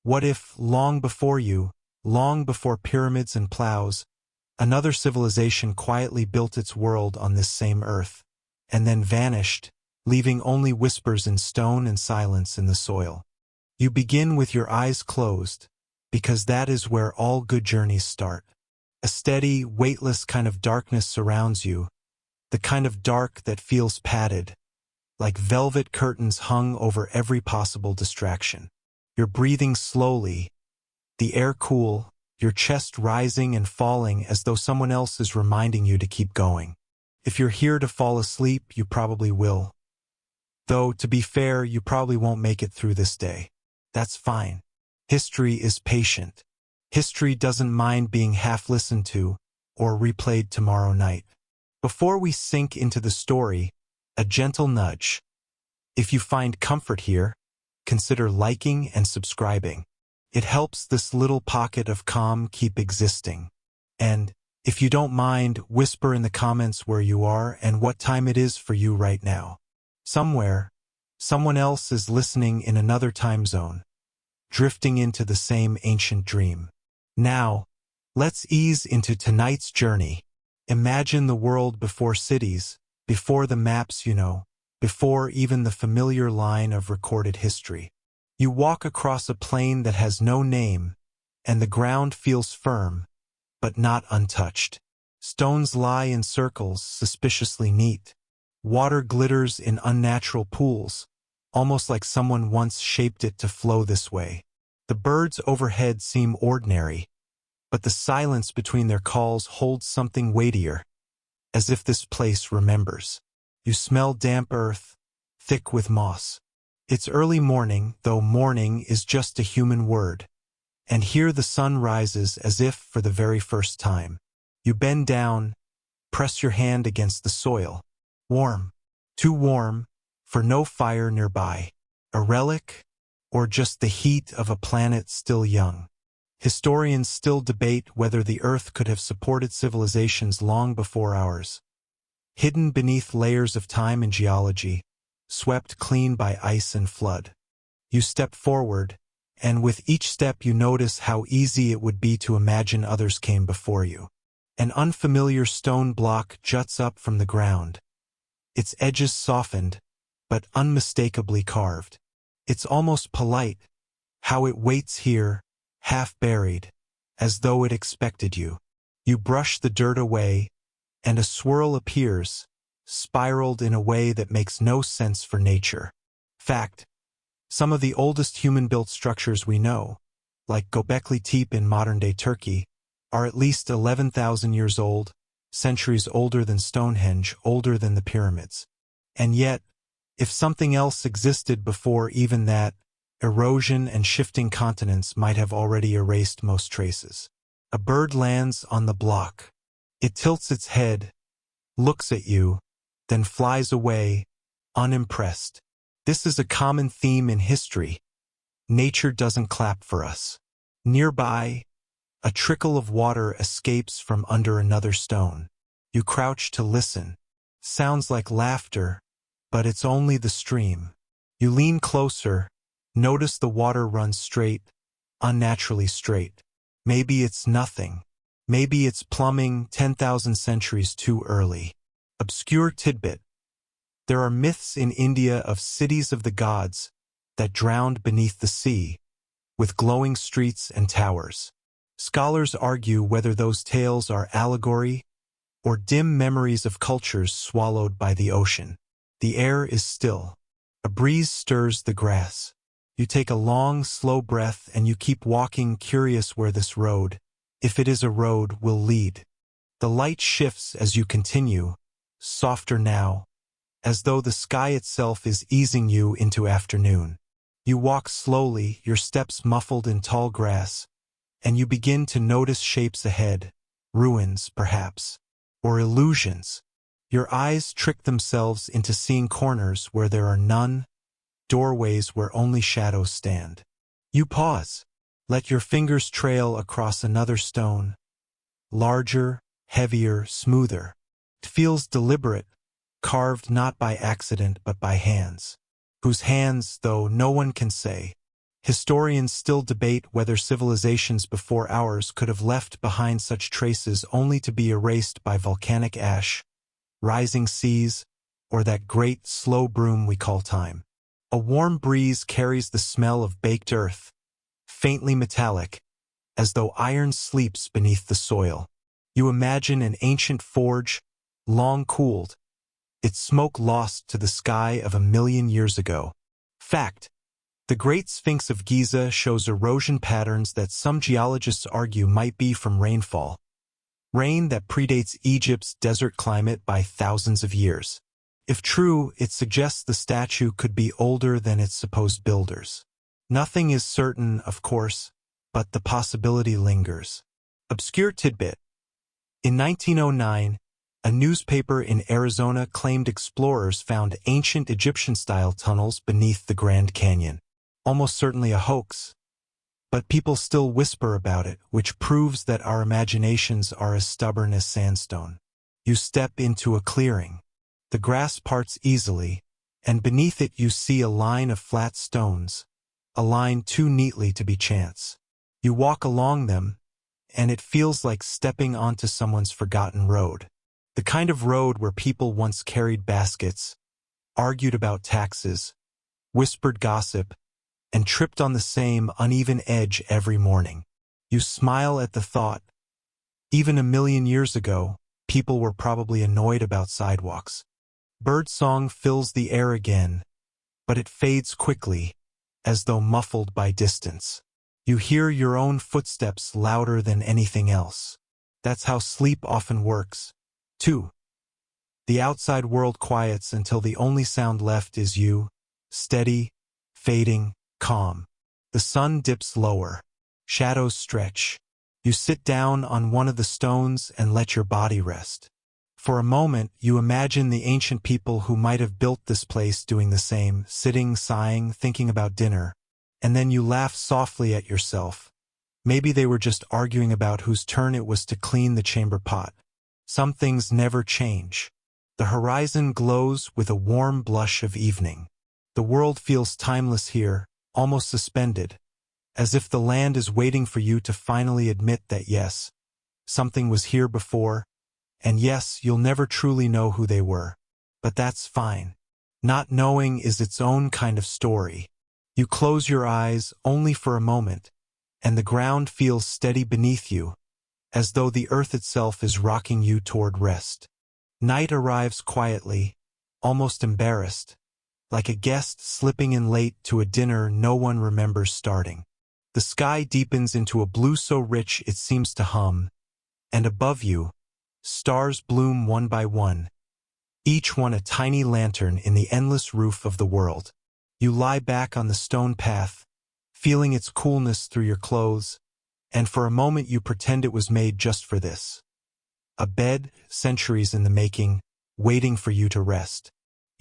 What if, long before you, long before pyramids and plows, another civilization quietly built its world on this same earth, and then vanished, leaving only whispers in stone and silence in the soil? You begin with your eyes closed, because that is where all good journeys start. A steady, weightless kind of darkness surrounds you, the kind of dark that feels padded, like velvet curtains hung over every possible distraction. You're breathing slowly, the air cool, your chest rising and falling as though someone else is reminding you to keep going. If you're here to fall asleep, you probably will. Though, to be fair, you probably won't make it through this day. That's fine. History is patient. History doesn't mind being half listened to or replayed tomorrow night. Before we sink into the story, a gentle nudge. If you find comfort here, consider liking and subscribing. It helps this little pocket of calm keep existing. And, if you don't mind, whisper in the comments where you are and what time it is for you right now. Somewhere, someone else is listening in another time zone, drifting into the same ancient dream. Now, let's ease into tonight's journey. Imagine the world before cities, before the maps you know, before even the familiar line of recorded history. You walk across a plain that has no name, and the ground feels firm, but not untouched. Stones lie in circles, suspiciously neat. Water glitters in unnatural pools, almost like someone once shaped it to flow this way. The birds overhead seem ordinary, but the silence between their calls holds something weightier, as if this place remembers. You smell damp earth, thick with moss. It's early morning, though morning is just a human word. And here the sun rises as if for the very first time. You bend down, press your hand against the soil. Warm. Too warm, for no fire nearby. A relic, or just the heat of a planet still young. Historians still debate whether the Earth could have supported civilizations long before ours. Hidden beneath layers of time and geology, swept clean by ice and flood. You step forward, and with each step you notice how easy it would be to imagine others came before you. An unfamiliar stone block juts up from the ground. Its edges softened, but unmistakably carved. It's almost polite, how it waits here, half buried, as though it expected you. You brush the dirt away, and a swirl appears, spiraled in a way that makes no sense for nature. Fact, some of the oldest human-built structures we know, like Göbekli Tepe in modern-day Turkey, are at least 11,000 years old, centuries older than Stonehenge, older than the pyramids. And yet, if something else existed before even that, erosion and shifting continents might have already erased most traces. A bird lands on the block. It tilts its head, looks at you, then flies away, unimpressed. This is a common theme in history. Nature doesn't clap for us. Nearby, a trickle of water escapes from under another stone. You crouch to listen. Sounds like laughter, but it's only the stream. You lean closer, notice the water runs straight, unnaturally straight. Maybe it's nothing. Maybe it's plumbing 10,000 centuries too early. Obscure tidbit. There are myths in India of cities of the gods that drowned beneath the sea, with glowing streets and towers. Scholars argue whether those tales are allegory or dim memories of cultures swallowed by the ocean. The air is still. A breeze stirs the grass. You take a long, slow breath and you keep walking, curious where this road, if it is a road, will lead. The light shifts as you continue, softer now, as though the sky itself is easing you into afternoon. You walk slowly, your steps muffled in tall grass, and you begin to notice shapes ahead, ruins, perhaps, or illusions. Your eyes trick themselves into seeing corners where there are none, doorways where only shadows stand. You pause. Let your fingers trail across another stone, larger, heavier, smoother. It feels deliberate, carved not by accident but by hands, whose hands, though no one can say. Historians still debate whether civilizations before ours could have left behind such traces only to be erased by volcanic ash, rising seas, or that great, slow broom we call time. A warm breeze carries the smell of baked earth, faintly metallic, as though iron sleeps beneath the soil. You imagine an ancient forge, long cooled, its smoke lost to the sky of 1,000,000 years ago. Fact: the Great Sphinx of Giza shows erosion patterns that some geologists argue might be from rainfall. Rain that predates Egypt's desert climate by thousands of years. If true, it suggests the statue could be older than its supposed builders. Nothing is certain, of course, but the possibility lingers. Obscure tidbit. In 1909, a newspaper in Arizona claimed explorers found ancient Egyptian-style tunnels beneath the Grand Canyon. Almost certainly a hoax, but people still whisper about it, which proves that our imaginations are as stubborn as sandstone. You step into a clearing. The grass parts easily, and beneath it you see a line of flat stones, a line too neatly to be chance. You walk along them, and it feels like stepping onto someone's forgotten road. The kind of road where people once carried baskets, argued about taxes, whispered gossip, and tripped on the same uneven edge every morning. You smile at the thought. Even 1,000,000 years ago, people were probably annoyed about sidewalks. Birdsong fills the air again, but it fades quickly, as though muffled by distance. You hear your own footsteps louder than anything else. That's how sleep often works. 2. The outside world quiets until the only sound left is you, steady, fading, calm. The sun dips lower. Shadows stretch. You sit down on one of the stones and let your body rest. For a moment, you imagine the ancient people who might have built this place doing the same, sitting, sighing, thinking about dinner. And then you laugh softly at yourself. Maybe they were just arguing about whose turn it was to clean the chamber pot. Some things never change. The horizon glows with a warm blush of evening. The world feels timeless here, almost suspended, as if the land is waiting for you to finally admit that yes, something was here before, and yes, you'll never truly know who they were. But that's fine. Not knowing is its own kind of story. You close your eyes only for a moment, and the ground feels steady beneath you, as though the earth itself is rocking you toward rest. Night arrives quietly, almost embarrassed, like a guest slipping in late to a dinner no one remembers starting. The sky deepens into a blue so rich it seems to hum, and above you, stars bloom one by one, each one a tiny lantern in the endless roof of the world. You lie back on the stone path, feeling its coolness through your clothes, and for a moment you pretend it was made just for this. A bed, centuries in the making, waiting for you to rest.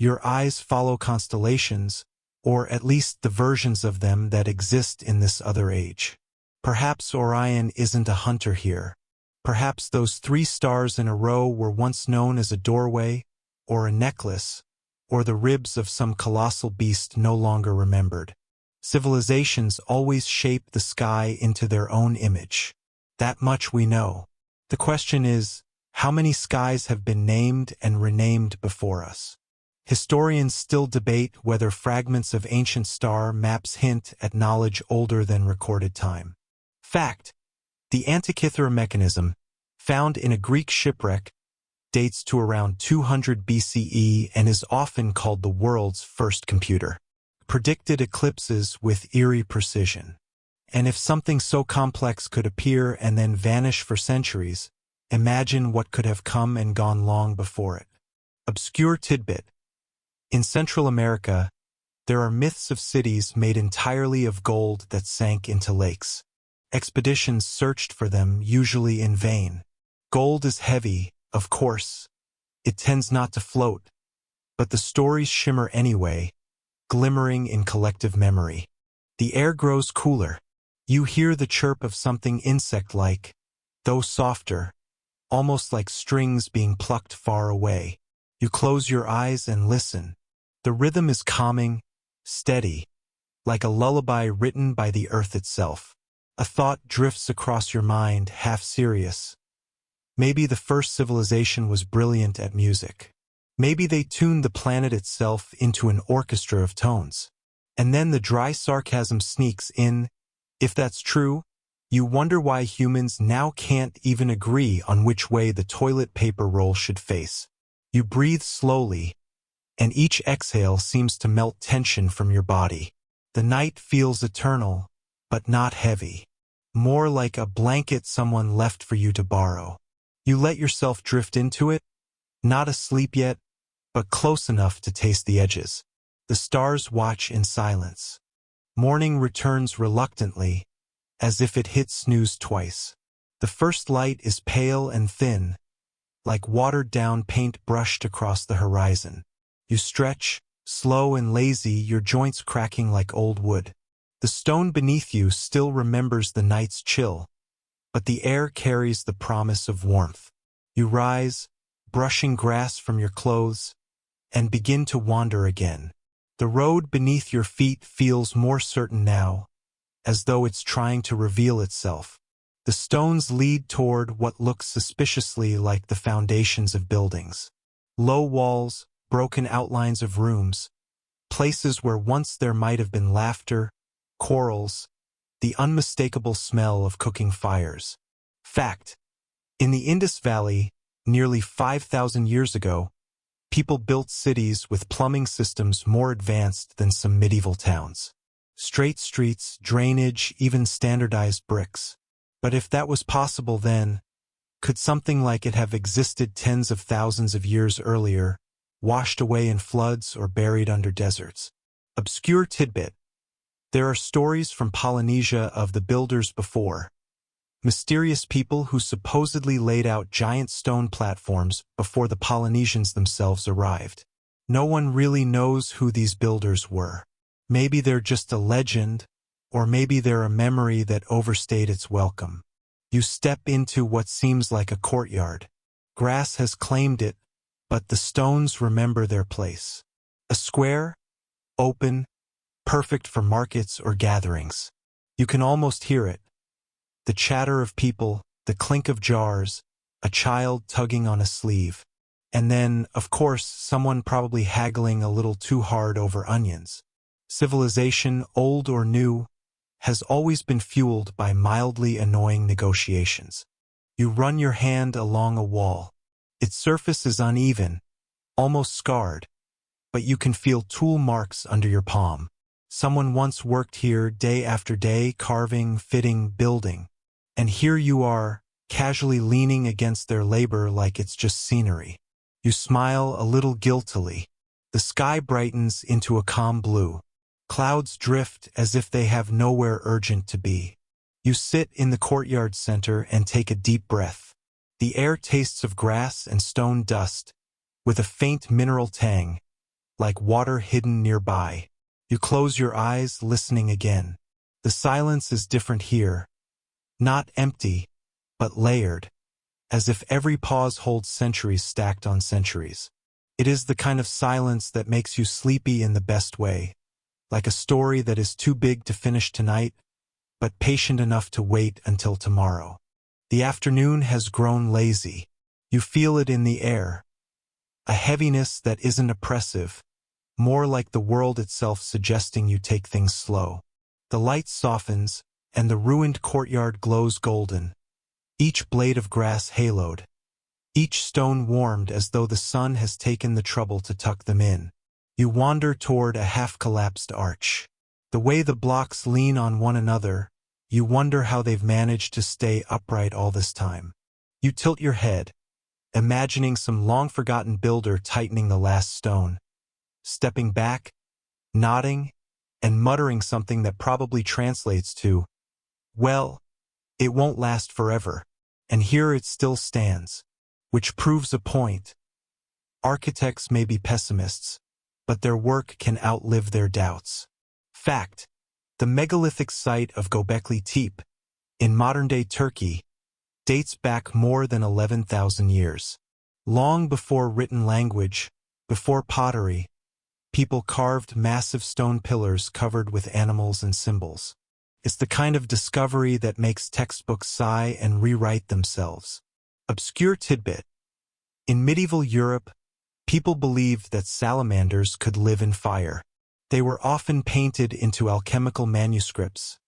Your eyes follow constellations, or at least the versions of them that exist in this other age. Perhaps Orion isn't a hunter here. Perhaps those 3 stars in a row were once known as a doorway, or a necklace, or the ribs of some colossal beast no longer remembered. Civilizations always shape the sky into their own image. That much we know. The question is, how many skies have been named and renamed before us? Historians still debate whether fragments of ancient star maps hint at knowledge older than recorded time. Fact: the Antikythera mechanism, found in a Greek shipwreck, dates to around 200 BCE and is often called the world's first computer. Predicted eclipses with eerie precision. And if something so complex could appear and then vanish for centuries, imagine what could have come and gone long before it. Obscure tidbit. In Central America, there are myths of cities made entirely of gold that sank into lakes. Expeditions searched for them, usually in vain. Gold is heavy, of course. It tends not to float, but the stories shimmer anyway, glimmering in collective memory. The air grows cooler. You hear the chirp of something insect-like, though softer, almost like strings being plucked far away. You close your eyes and listen. The rhythm is calming, steady, like a lullaby written by the earth itself. A thought drifts across your mind, half serious. Maybe the first civilization was brilliant at music. Maybe they tuned the planet itself into an orchestra of tones. And then the dry sarcasm sneaks in. If that's true, you wonder why humans now can't even agree on which way the toilet paper roll should face. You breathe slowly, and each exhale seems to melt tension from your body. The night feels eternal, but not heavy. More like a blanket someone left for you to borrow. You let yourself drift into it, not asleep yet, but close enough to taste the edges. The stars watch in silence. Morning returns reluctantly, as if it hit snooze twice. The first light is pale and thin, like watered-down paint brushed across the horizon. You stretch, slow and lazy, your joints cracking like old wood. The stone beneath you still remembers the night's chill, but the air carries the promise of warmth. You rise, brushing grass from your clothes, and begin to wander again. The road beneath your feet feels more certain now, as though it's trying to reveal itself. The stones lead toward what looks suspiciously like the foundations of buildings. Low walls, broken outlines of rooms, places where once there might have been laughter, quarrels, the unmistakable smell of cooking fires. Fact: in the Indus Valley, nearly 5,000 years ago, people built cities with plumbing systems more advanced than some medieval towns. Straight streets, drainage, even standardized bricks. But if that was possible then, could something like it have existed tens of thousands of years earlier, washed away in floods or buried under deserts? Obscure tidbit: there are stories from Polynesia of the builders before. Mysterious people who supposedly laid out giant stone platforms before the Polynesians themselves arrived. No one really knows who these builders were. Maybe they're just a legend, or maybe they're a memory that overstayed its welcome. You step into what seems like a courtyard. Grass has claimed it, but the stones remember their place. A square, open, perfect for markets or gatherings. You can almost hear it. The chatter of people, the clink of jars, a child tugging on a sleeve. And then, of course, someone probably haggling a little too hard over onions. Civilization, old or new, has always been fueled by mildly annoying negotiations. You run your hand along a wall. Its surface is uneven, almost scarred, but you can feel tool marks under your palm. Someone once worked here day after day, carving, fitting, building. And here you are, casually leaning against their labor like it's just scenery. You smile a little guiltily. The sky brightens into a calm blue. Clouds drift as if they have nowhere urgent to be. You sit in the courtyard center and take a deep breath. The air tastes of grass and stone dust, with a faint mineral tang, like water hidden nearby. You close your eyes, listening again. The silence is different here. Not empty, but layered, as if every pause holds centuries stacked on centuries. It is the kind of silence that makes you sleepy in the best way, like a story that is too big to finish tonight, but patient enough to wait until tomorrow. The afternoon has grown lazy. You feel it in the air, a heaviness that isn't oppressive, more like the world itself suggesting you take things slow. The light softens, and the ruined courtyard glows golden, each blade of grass haloed, each stone warmed as though the sun has taken the trouble to tuck them in. You wander toward a half-collapsed arch. The way the blocks lean on one another, you wonder how they've managed to stay upright all this time. You tilt your head, imagining some long-forgotten builder tightening the last stone, stepping back, nodding, and muttering something that probably translates to, "Well, it won't last forever." And here it still stands, which proves a point. Architects may be pessimists, but their work can outlive their doubts. Fact: the megalithic site of Göbekli Tepe, in modern-day Turkey, dates back more than 11,000 years. Long before written language, before pottery, People carved massive stone pillars covered with animals and symbols. It's the kind of discovery that makes textbooks sigh and rewrite themselves. Obscure tidbit. In medieval Europe, people believed that salamanders could live in fire. They were often painted into alchemical manuscripts,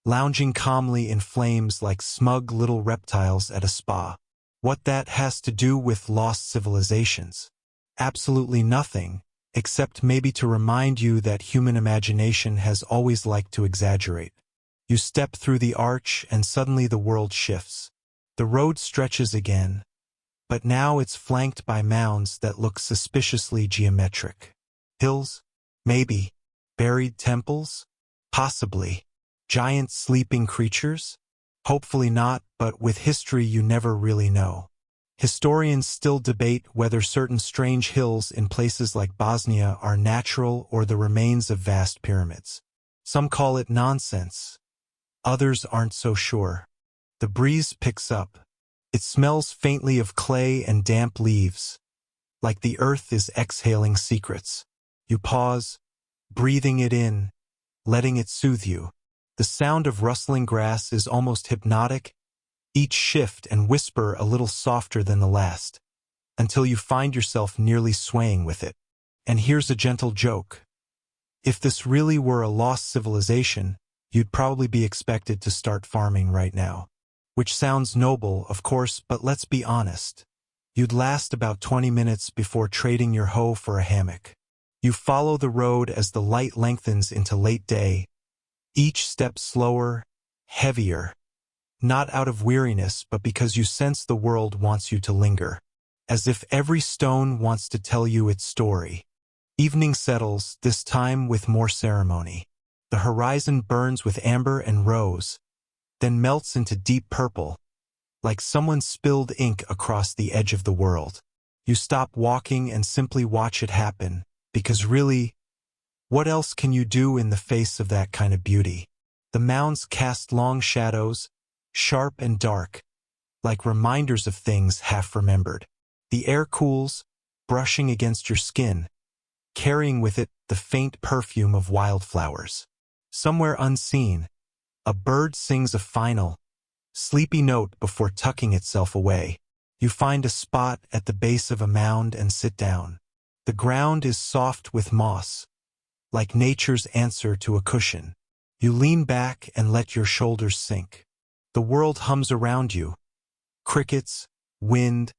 lounging calmly in flames like smug little reptiles at a spa. What that has to do with lost civilizations? Absolutely nothing, except maybe to remind you that human imagination has always liked to exaggerate. You step through the arch and suddenly the world shifts. The road stretches again, but now it's flanked by mounds that look suspiciously geometric. Hills? Maybe. Buried temples? Possibly. Giant sleeping creatures? Hopefully not, but with history you never really know. Historians still debate whether certain strange hills in places like Bosnia are natural or the remains of vast pyramids. Some call it nonsense. Others aren't so sure. The breeze picks up. It smells faintly of clay and damp leaves, like the earth is exhaling secrets. You pause, breathing it in, letting it soothe you. The sound of rustling grass is almost hypnotic, each shift and whisper a little softer than the last, until you find yourself nearly swaying with it. And here's a gentle joke. If this really were a lost civilization, you'd probably be expected to start farming right now. Which sounds noble, of course, but let's be honest. You'd last about 20 minutes before trading your hoe for a hammock. You follow the road as the light lengthens into late day, each step slower, heavier, not out of weariness but because you sense the world wants you to linger, as if every stone wants to tell you its story. Evening settles, this time with more ceremony. The horizon burns with amber and rose, then melts into deep purple, like someone spilled ink across the edge of the world. You stop walking and simply watch it happen, because really, what else can you do in the face of that kind of beauty? The mounds cast long shadows, sharp and dark, like reminders of things half remembered. The air cools, brushing against your skin, carrying with it the faint perfume of wildflowers. Somewhere unseen, a bird sings a final, sleepy note before tucking itself away. You find a spot at the base of a mound and sit down. The ground is soft with moss, like nature's answer to a cushion. You lean back and let your shoulders sink. The world hums around you. Crickets, wind,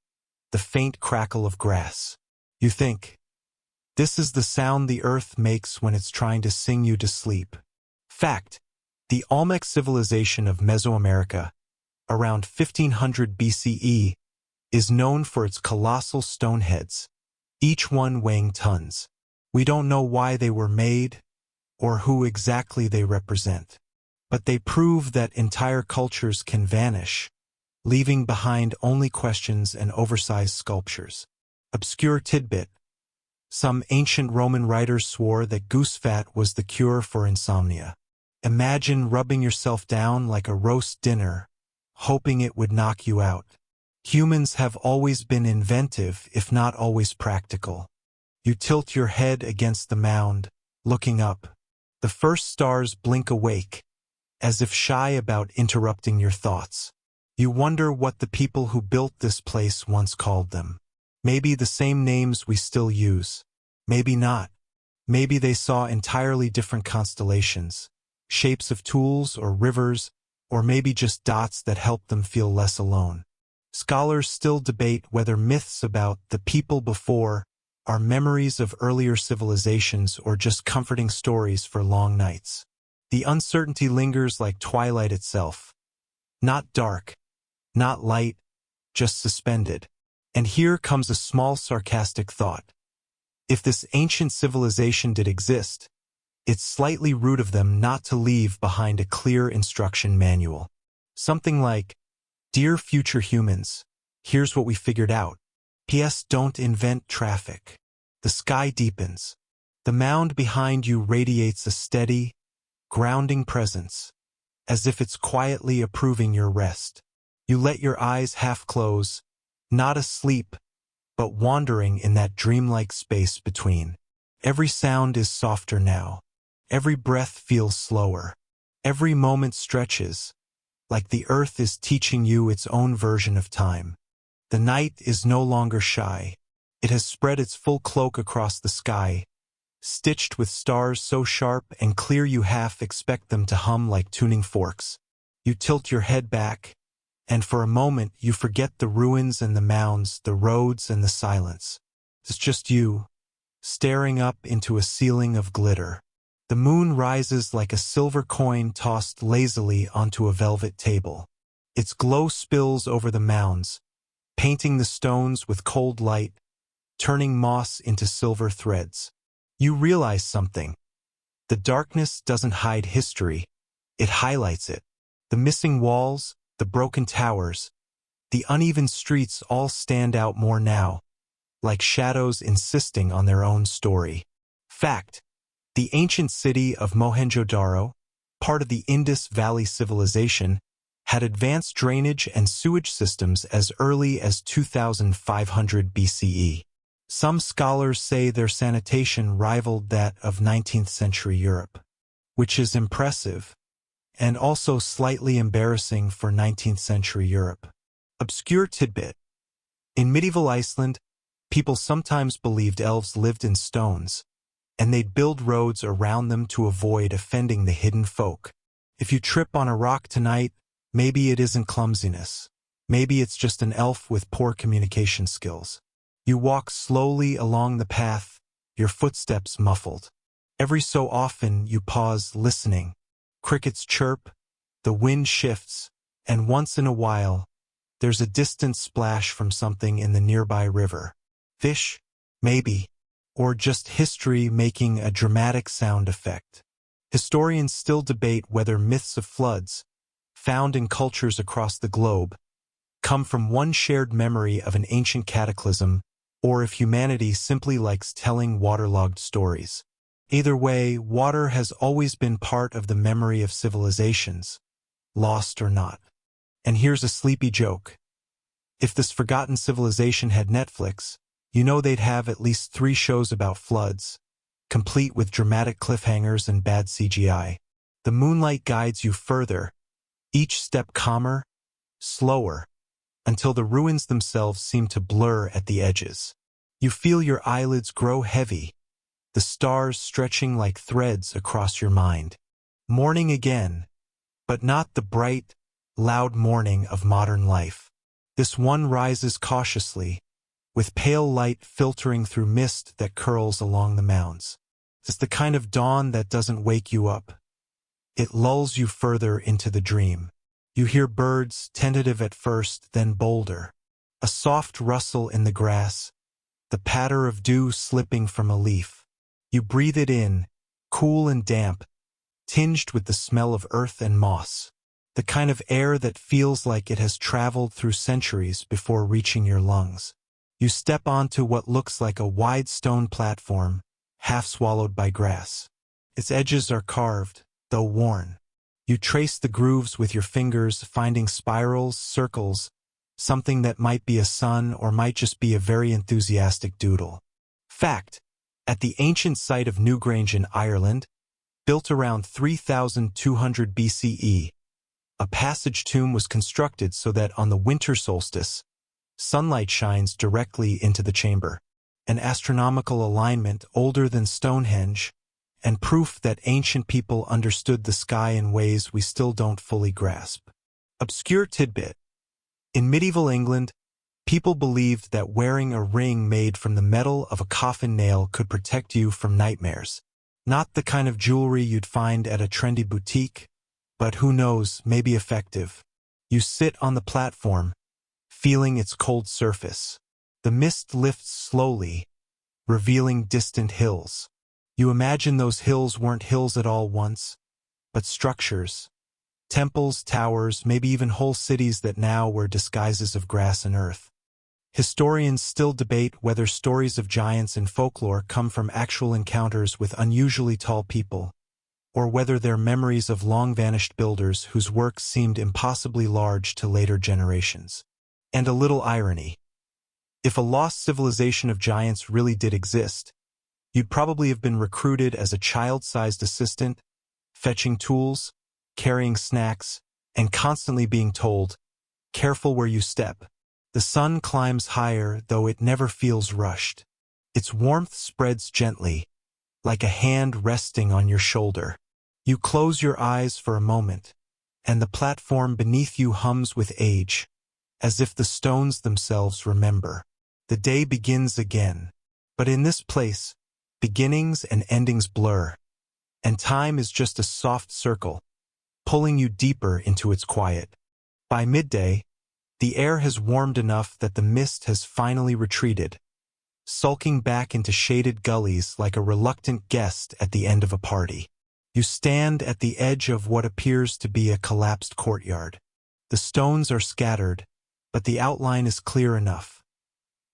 the faint crackle of grass. You think, this is the sound the earth makes when it's trying to sing you to sleep. Fact. The Olmec civilization of Mesoamerica, around 1500 BCE, is known for its colossal stone heads, each one weighing tons. We don't know why they were made, or who exactly they represent, but they prove that entire cultures can vanish, leaving behind only questions and oversized sculptures. Obscure tidbit. Some ancient Roman writers swore that goose fat was the cure for insomnia. Imagine rubbing yourself down like a roast dinner, hoping it would knock you out. Humans have always been inventive, if not always practical. You tilt your head against the mound, looking up. The first stars blink awake, as if shy about interrupting your thoughts. You wonder what the people who built this place once called them. Maybe the same names we still use. Maybe not. Maybe they saw entirely different constellations, shapes of tools or rivers, or maybe just dots that help them feel less alone. Scholars still debate whether myths about the people before are memories of earlier civilizations or just comforting stories for long nights. The uncertainty lingers like twilight itself. Not dark, not light, just suspended. And here comes a small sarcastic thought. If this ancient civilization did exist, it's slightly rude of them not to leave behind a clear instruction manual. Something like, "Dear future humans, here's what we figured out. P.S. Don't invent traffic." The sky deepens. The mound behind you radiates a steady, grounding presence, as if it's quietly approving your rest. You let your eyes half close, not asleep, but wandering in that dreamlike space between. Every sound is softer now. Every breath feels slower. Every moment stretches, like the earth is teaching you its own version of time. The night is no longer shy. It has spread its full cloak across the sky, stitched with stars so sharp and clear you half expect them to hum like tuning forks. You tilt your head back, and for a moment you forget the ruins and the mounds, the roads and the silence. It's just you, staring up into a ceiling of glitter. The moon rises like a silver coin tossed lazily onto a velvet table. Its glow spills over the mounds, painting the stones with cold light, turning moss into silver threads. You realize something. The darkness doesn't hide history, it highlights it. The missing walls, the broken towers, the uneven streets all stand out more now, like shadows insisting on their own story. Fact: the ancient city of Mohenjo-Daro, part of the Indus Valley civilization, had advanced drainage and sewage systems as early as 2500 BCE. Some scholars say their sanitation rivaled that of 19th century Europe, which is impressive, and also slightly embarrassing for 19th century Europe. Obscure tidbit: in medieval Iceland, people sometimes believed elves lived in stones, and they'd build roads around them to avoid offending the hidden folk. If you trip on a rock tonight, maybe it isn't clumsiness. Maybe it's just an elf with poor communication skills. You walk slowly along the path, your footsteps muffled. Every so often you pause, listening. Crickets chirp, the wind shifts, and once in a while, there's a distant splash from something in the nearby river. Fish? Maybe. Or just history making a dramatic sound effect. Historians still debate whether myths of floods, found in cultures across the globe, come from one shared memory of an ancient cataclysm, or if humanity simply likes telling waterlogged stories. Either way, water has always been part of the memory of civilizations, lost or not. And here's a sleepy joke. If this forgotten civilization had Netflix, you know they'd have at least 3 shows about floods, complete with dramatic cliffhangers and bad CGI. The moonlight guides you further, each step calmer, slower, until the ruins themselves seem to blur at the edges. You feel your eyelids grow heavy, the stars stretching like threads across your mind. Morning again, but not the bright, loud morning of modern life. This one rises cautiously, with pale light filtering through mist that curls along the mounds. It's the kind of dawn that doesn't wake you up. It lulls you further into the dream. You hear birds, tentative at first, then bolder. A soft rustle in the grass, the patter of dew slipping from a leaf. You breathe it in, cool and damp, tinged with the smell of earth and moss. The kind of air that feels like it has traveled through centuries before reaching your lungs. You step onto what looks like a wide stone platform, half swallowed by grass. Its edges are carved, though worn. You trace the grooves with your fingers, finding spirals, circles, something that might be a sun or might just be a very enthusiastic doodle. Fact: at the ancient site of Newgrange in Ireland, built around 3200 BCE, a passage tomb was constructed so that on the winter solstice, sunlight shines directly into the chamber. An astronomical alignment older than Stonehenge, and proof that ancient people understood the sky in ways we still don't fully grasp. Obscure tidbit: in medieval England, people believed that wearing a ring made from the metal of a coffin nail could protect you from nightmares. Not the kind of jewelry you'd find at a trendy boutique, but who knows, maybe effective. You sit on the platform, feeling its cold surface. The mist lifts slowly, revealing distant hills. You imagine those hills weren't hills at all once, but structures. Temples, towers, maybe even whole cities that now were disguises of grass and earth. Historians still debate whether stories of giants in folklore come from actual encounters with unusually tall people, or whether they're memories of long-vanished builders whose works seemed impossibly large to later generations. And a little irony. If a lost civilization of giants really did exist, You'd probably have been recruited as a child-sized assistant, fetching tools, carrying snacks, and constantly being told, "Careful where you step." The sun climbs higher, though it never feels rushed. Its warmth spreads gently, like a hand resting on your shoulder. You close your eyes for a moment, and the platform beneath you hums with age, as if the stones themselves remember. The day begins again. But in this place, beginnings and endings blur, and time is just a soft circle, pulling you deeper into its quiet. By midday, the air has warmed enough that the mist has finally retreated, sulking back into shaded gullies like a reluctant guest at the end of a party. You stand at the edge of what appears to be a collapsed courtyard. The stones are scattered, but the outline is clear enough.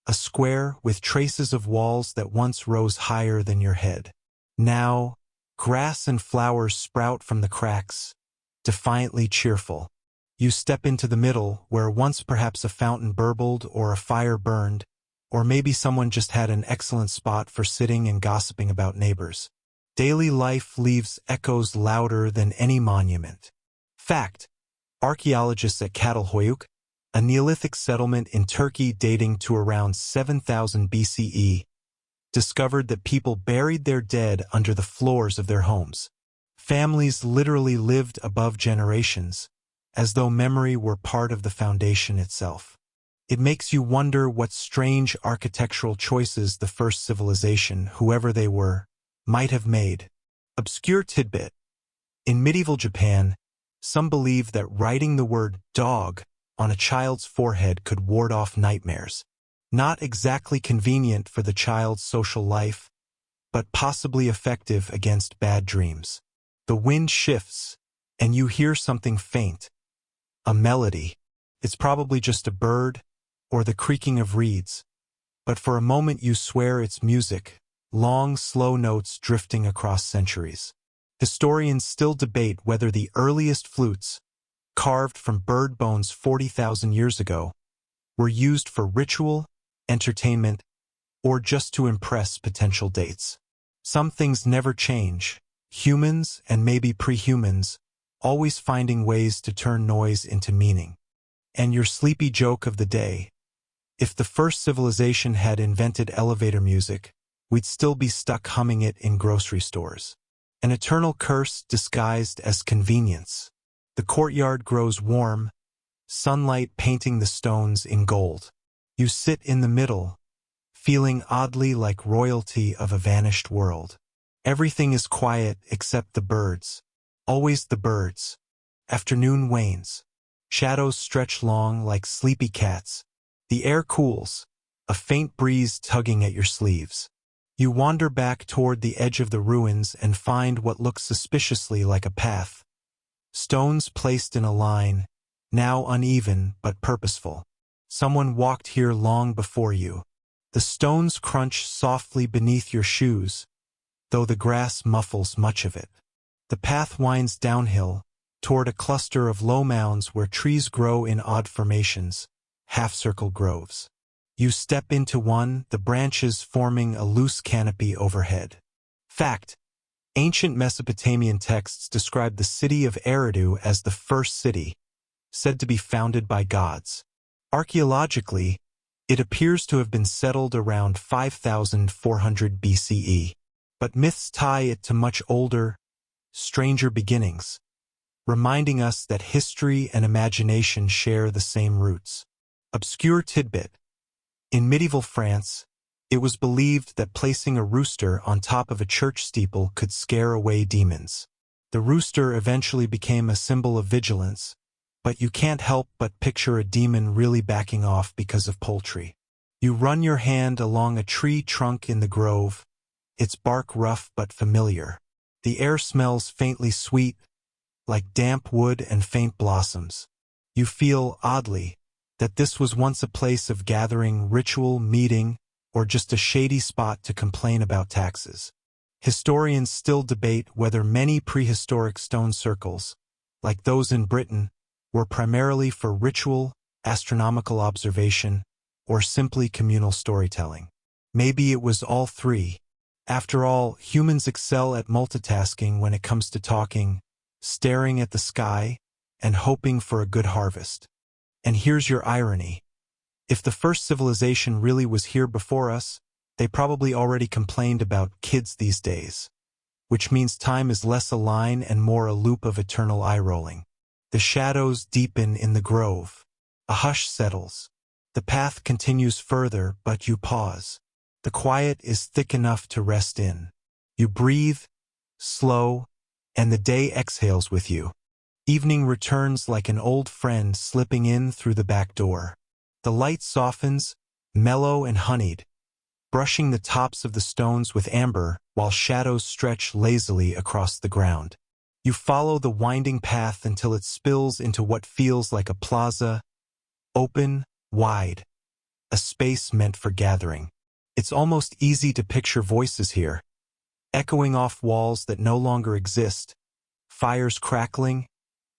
A square with traces of walls that once rose higher than your head. Now, grass and flowers sprout from the cracks, defiantly cheerful. You step into the middle, where once perhaps a fountain burbled or a fire burned, or maybe someone just had an excellent spot for sitting and gossiping about neighbors. Daily life leaves echoes louder than any monument. Fact: archaeologists at Catalhoyuk, a Neolithic settlement in Turkey dating to around 7000 BCE, discovered that people buried their dead under the floors of their homes. Families literally lived above generations, as though memory were part of the foundation itself. It makes you wonder what strange architectural choices the first civilization, whoever they were, might have made. Obscure tidbit: in medieval Japan, some believed that writing the word dog on a child's forehead could ward off nightmares. Not exactly convenient for the child's social life, but possibly effective against bad dreams. The wind shifts, and you hear something faint. A melody. It's probably just a bird, or the creaking of reeds. But for a moment you swear it's music, long, slow notes drifting across centuries. Historians still debate whether the earliest flutes, carved from bird bones 40,000 years ago, were used for ritual, entertainment, or just to impress potential dates. Some things never change. Humans, and maybe pre-humans, always finding ways to turn noise into meaning. And your sleepy joke of the day: if the first civilization had invented elevator music, we'd still be stuck humming it in grocery stores. An eternal curse disguised as convenience. The courtyard grows warm, sunlight painting the stones in gold. You sit in the middle, feeling oddly like royalty of a vanished world. Everything is quiet except the birds. Always the birds. Afternoon wanes. Shadows stretch long like sleepy cats. The air cools, a faint breeze tugging at your sleeves. You wander back toward the edge of the ruins and find what looks suspiciously like a path. Stones placed in a line, now uneven but purposeful. Someone walked here long before you. The stones crunch softly beneath your shoes, though the grass muffles much of it. The path winds downhill, toward a cluster of low mounds where trees grow in odd formations, half-circle groves. You step into one, the branches forming a loose canopy overhead. Fact: ancient Mesopotamian texts describe the city of Eridu as the first city, said to be founded by gods. Archaeologically, it appears to have been settled around 5400 BCE. But myths tie it to much older, stranger beginnings, reminding us that history and imagination share the same roots. Obscure tidbit: in medieval France, it was believed that placing a rooster on top of a church steeple could scare away demons. The rooster eventually became a symbol of vigilance, but you can't help but picture a demon really backing off because of poultry. You run your hand along a tree trunk in the grove, its bark rough but familiar. The air smells faintly sweet, like damp wood and faint blossoms. You feel, oddly, that this was once a place of gathering, ritual, meeting, or just a shady spot to complain about taxes. Historians still debate whether many prehistoric stone circles, like those in Britain, were primarily for ritual, astronomical observation, or simply communal storytelling. Maybe it was all three. After all, humans excel at multitasking when it comes to talking, staring at the sky, and hoping for a good harvest. And here's your irony. If the first civilization really was here before us, they probably already complained about kids these days, which means time is less a line and more a loop of eternal eye-rolling. The shadows deepen in the grove. A hush settles. The path continues further, but you pause. The quiet is thick enough to rest in. You breathe, slow, and the day exhales with you. Evening returns like an old friend slipping in through the back door. The light softens, mellow and honeyed, brushing the tops of the stones with amber while shadows stretch lazily across the ground. You follow the winding path until it spills into what feels like a plaza, open, wide, a space meant for gathering. It's almost easy to picture voices here, echoing off walls that no longer exist, fires crackling,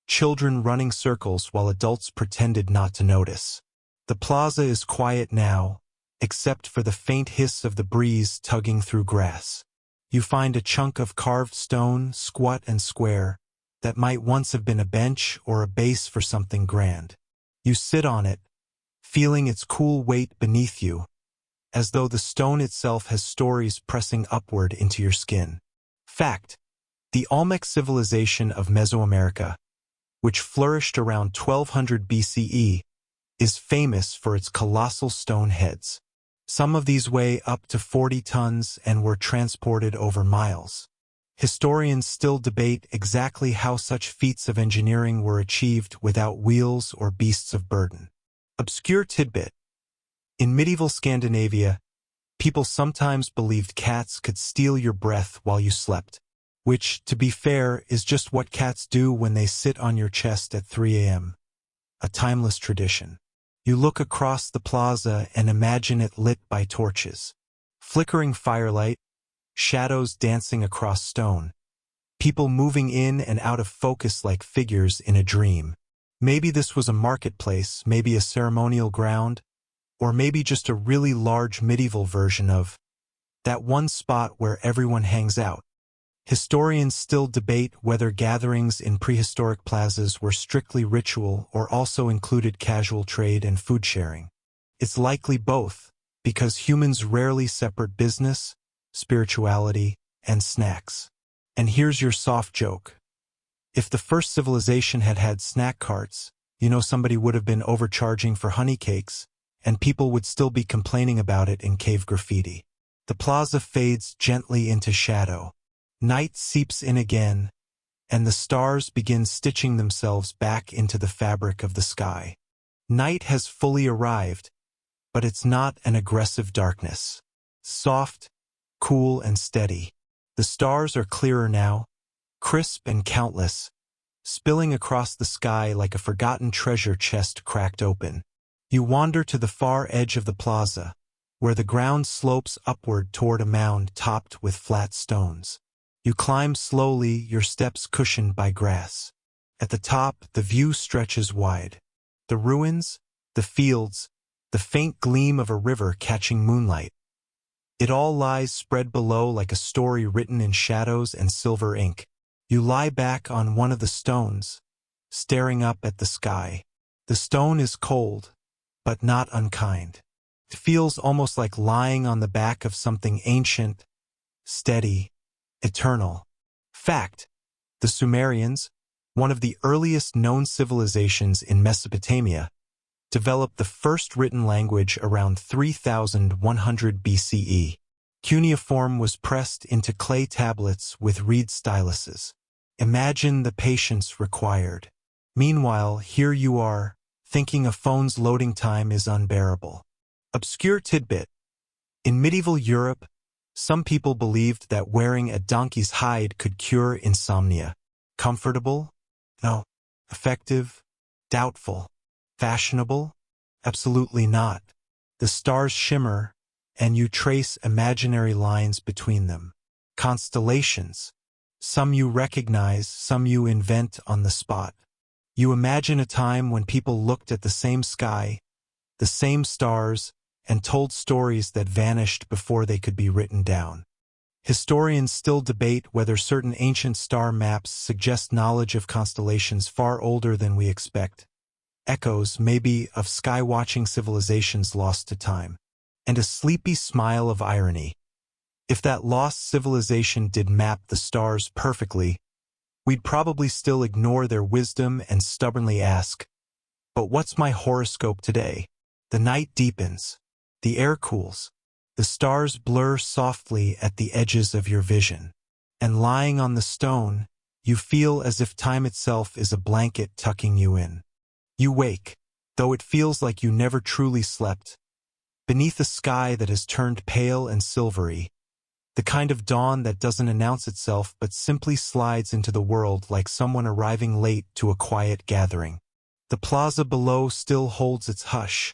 children running circles while adults pretended not to notice. The plaza is quiet now, except for the faint hiss of the breeze tugging through grass. You find a chunk of carved stone, squat and square, that might once have been a bench or a base for something grand. You sit on it, feeling its cool weight beneath you, as though the stone itself has stories pressing upward into your skin. Fact: the Olmec civilization of Mesoamerica, which flourished around 1200 BCE, is famous for its colossal stone heads. Some of these weigh up to 40 tons and were transported over miles. Historians still debate exactly how such feats of engineering were achieved without wheels or beasts of burden. Obscure tidbit: in medieval Scandinavia, people sometimes believed cats could steal your breath while you slept, which, to be fair, is just what cats do when they sit on your chest at 3 a.m. A timeless tradition. You look across the plaza and imagine it lit by torches. Flickering firelight, shadows dancing across stone, people moving in and out of focus like figures in a dream. Maybe this was a marketplace, maybe a ceremonial ground, or maybe just a really large medieval version of that one spot where everyone hangs out. Historians still debate whether gatherings in prehistoric plazas were strictly ritual or also included casual trade and food sharing. It's likely both, because humans rarely separate business, spirituality, and snacks. And here's your soft joke. If the first civilization had had snack carts, somebody would have been overcharging for honey cakes, and people would still be complaining about it in cave graffiti. The plaza fades gently into shadow. Night seeps in again, and the stars begin stitching themselves back into the fabric of the sky. Night has fully arrived, but it's not an aggressive darkness. Soft, cool, and steady. The stars are clearer now, crisp and countless, spilling across the sky like a forgotten treasure chest cracked open. You wander to the far edge of the plaza, where the ground slopes upward toward a mound topped with flat stones. You climb slowly, your steps cushioned by grass. At the top, the view stretches wide. The ruins, the fields, the faint gleam of a river catching moonlight. It all lies spread below like a story written in shadows and silver ink. You lie back on one of the stones, staring up at the sky. The stone is cold, but not unkind. It feels almost like lying on the back of something ancient, steady, eternal. Fact: the Sumerians, one of the earliest known civilizations in Mesopotamia, developed the first written language around 3100 BCE. Cuneiform was pressed into clay tablets with reed styluses. Imagine the patience required. Meanwhile, here you are, thinking a phone's loading time is unbearable. Obscure tidbit: in medieval Europe, some people believed that wearing a donkey's hide could cure insomnia. Comfortable? No. Effective? Doubtful. Fashionable? Absolutely not. The stars shimmer, and you trace imaginary lines between them. Constellations. Some you recognize, some you invent on the spot. You imagine a time when people looked at the same sky, the same stars, and told stories that vanished before they could be written down. Historians still debate whether certain ancient star maps suggest knowledge of constellations far older than we expect. Echoes, maybe, of sky-watching civilizations lost to time. And a sleepy smile of irony. If that lost civilization did map the stars perfectly, we'd probably still ignore their wisdom and stubbornly ask, "But what's my horoscope today?" The night deepens. The air cools. The stars blur softly at the edges of your vision. And lying on the stone, you feel as if time itself is a blanket tucking you in. You wake, though it feels like you never truly slept, beneath a sky that has turned pale and silvery, the kind of dawn that doesn't announce itself but simply slides into the world like someone arriving late to a quiet gathering. The plaza below still holds its hush,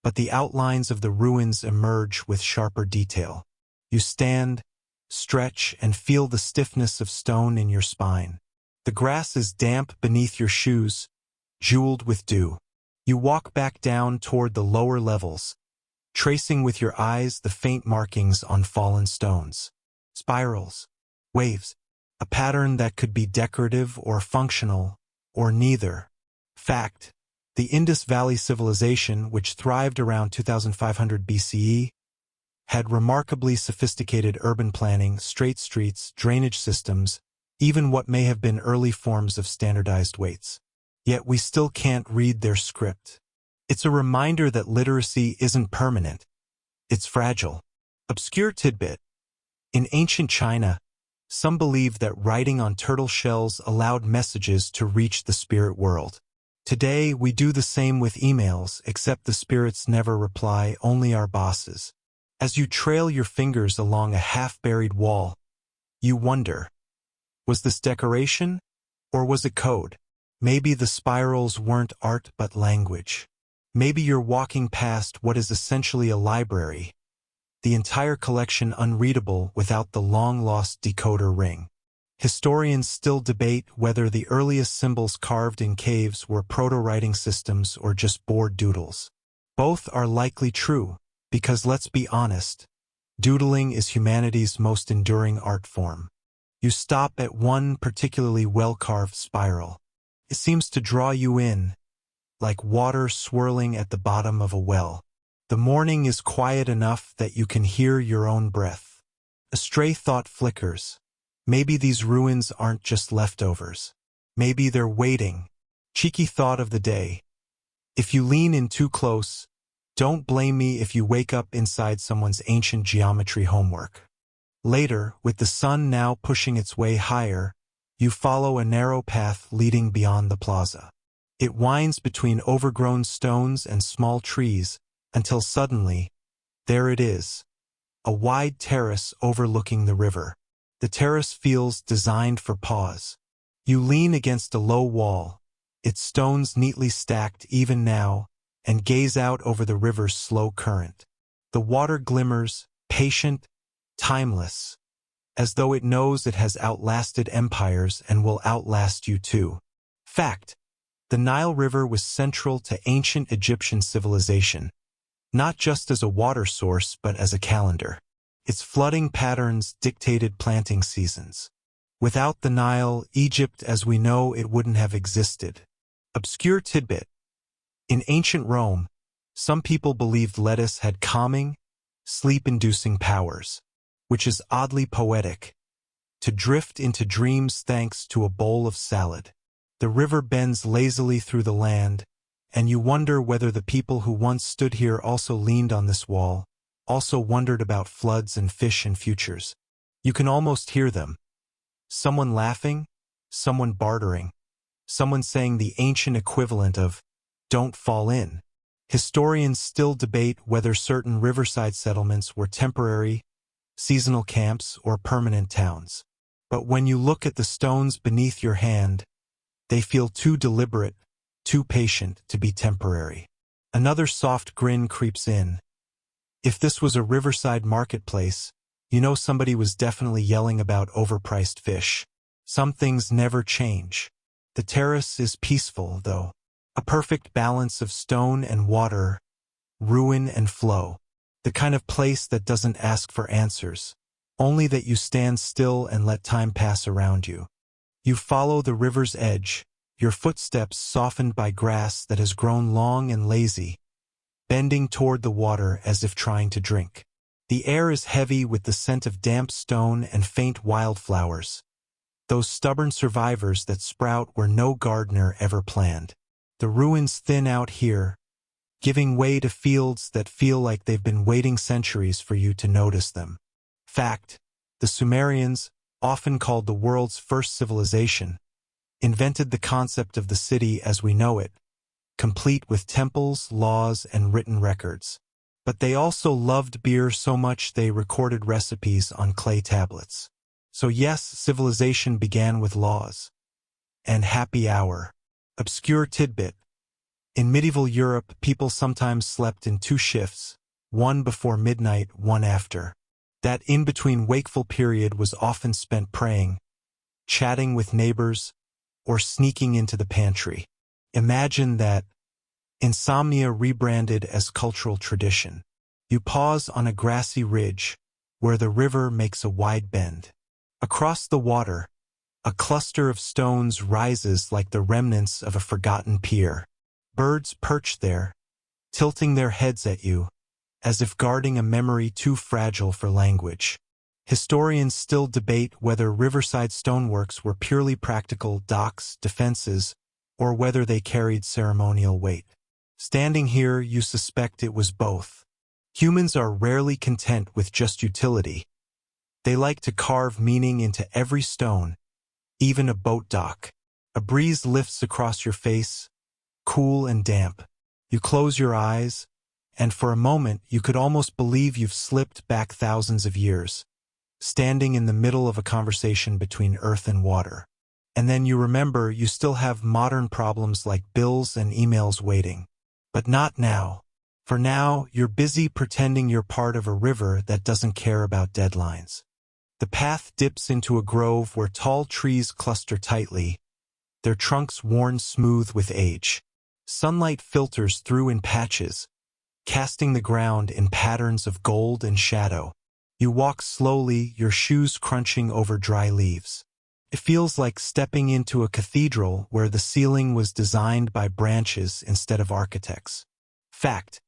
but the outlines of the ruins emerge with sharper detail. You stand, stretch, and feel the stiffness of stone in your spine. The grass is damp beneath your shoes, jeweled with dew. You walk back down toward the lower levels, tracing with your eyes the faint markings on fallen stones. Spirals, waves, a pattern that could be decorative or functional, or neither. Fact: the Indus Valley civilization, which thrived around 2500 BCE, had remarkably sophisticated urban planning, straight streets, drainage systems, even what may have been early forms of standardized weights. Yet we still can't read their script. It's a reminder that literacy isn't permanent. It's fragile. Obscure tidbit. In ancient China, some believed that writing on turtle shells allowed messages to reach the spirit world. Today, we do the same with emails, except the spirits never reply, only our bosses. As you trail your fingers along a half-buried wall, you wonder, was this decoration, or was it code? Maybe the spirals weren't art but language. Maybe you're walking past what is essentially a library, the entire collection unreadable without the long-lost decoder ring. Historians still debate whether the earliest symbols carved in caves were proto-writing systems or just board doodles. Both are likely true, because let's be honest, doodling is humanity's most enduring art form. You stop at one particularly well-carved spiral. It seems to draw you in, like water swirling at the bottom of a well. The morning is quiet enough that you can hear your own breath. A stray thought flickers. Maybe these ruins aren't just leftovers. Maybe they're waiting. Cheeky thought of the day. If you lean in too close, don't blame me if you wake up inside someone's ancient geometry homework. Later, with the sun now pushing its way higher, you follow a narrow path leading beyond the plaza. It winds between overgrown stones and small trees, until suddenly, there it is, a wide terrace overlooking the river. The terrace feels designed for pause. You lean against a low wall, its stones neatly stacked even now, and gaze out over the river's slow current. The water glimmers, patient, timeless, as though it knows it has outlasted empires and will outlast you too. Fact: the Nile River was central to ancient Egyptian civilization, not just as a water source but as a calendar. Its flooding patterns dictated planting seasons. Without the Nile, Egypt as we know it wouldn't have existed. Obscure tidbit. In ancient Rome, some people believed lettuce had calming, sleep-inducing powers, which is oddly poetic, to drift into dreams thanks to a bowl of salad. The river bends lazily through the land, and you wonder whether the people who once stood here also leaned on this wall, also wondered about floods and fish and futures. You can almost hear them. Someone laughing, someone bartering, someone saying the ancient equivalent of, "Don't fall in." Historians still debate whether certain riverside settlements were temporary, seasonal camps, or permanent towns. But when you look at the stones beneath your hand, they feel too deliberate, too patient to be temporary. Another soft grin creeps in. If this was a riverside marketplace, you know somebody was definitely yelling about overpriced fish. Some things never change. The terrace is peaceful, though. A perfect balance of stone and water, ruin and flow. The kind of place that doesn't ask for answers, only that you stand still and let time pass around you. You follow the river's edge, your footsteps softened by grass that has grown long and lazy, bending toward the water as if trying to drink. The air is heavy with the scent of damp stone and faint wildflowers, those stubborn survivors that sprout where no gardener ever planned. The ruins thin out here, giving way to fields that feel like they've been waiting centuries for you to notice them. Fact, the Sumerians, often called the world's first civilization, invented the concept of the city as we know it, complete with temples, laws, and written records. But they also loved beer so much they recorded recipes on clay tablets. So yes, civilization began with laws. And happy hour. Obscure tidbit. In medieval Europe, people sometimes slept in 2 shifts, one before midnight, one after. That in-between wakeful period was often spent praying, chatting with neighbors, or sneaking into the pantry. Imagine that. Insomnia rebranded as cultural tradition. You pause on a grassy ridge, where the river makes a wide bend. Across the water, a cluster of stones rises like the remnants of a forgotten pier. Birds perch there, tilting their heads at you, as if guarding a memory too fragile for language. Historians still debate whether riverside stoneworks were purely practical docks, defenses, or whether they carried ceremonial weight. Standing here, you suspect it was both. Humans are rarely content with just utility. They like to carve meaning into every stone, even a boat dock. A breeze lifts across your face, cool and damp. You close your eyes, and for a moment you could almost believe you've slipped back thousands of years, standing in the middle of a conversation between earth and water. And then you remember you still have modern problems like bills and emails waiting. But not now. For now, you're busy pretending you're part of a river that doesn't care about deadlines. The path dips into a grove where tall trees cluster tightly, their trunks worn smooth with age. Sunlight filters through in patches, casting the ground in patterns of gold and shadow. You walk slowly, your shoes crunching over dry leaves. It feels like stepping into a cathedral where the ceiling was designed by branches instead of architects. Fact: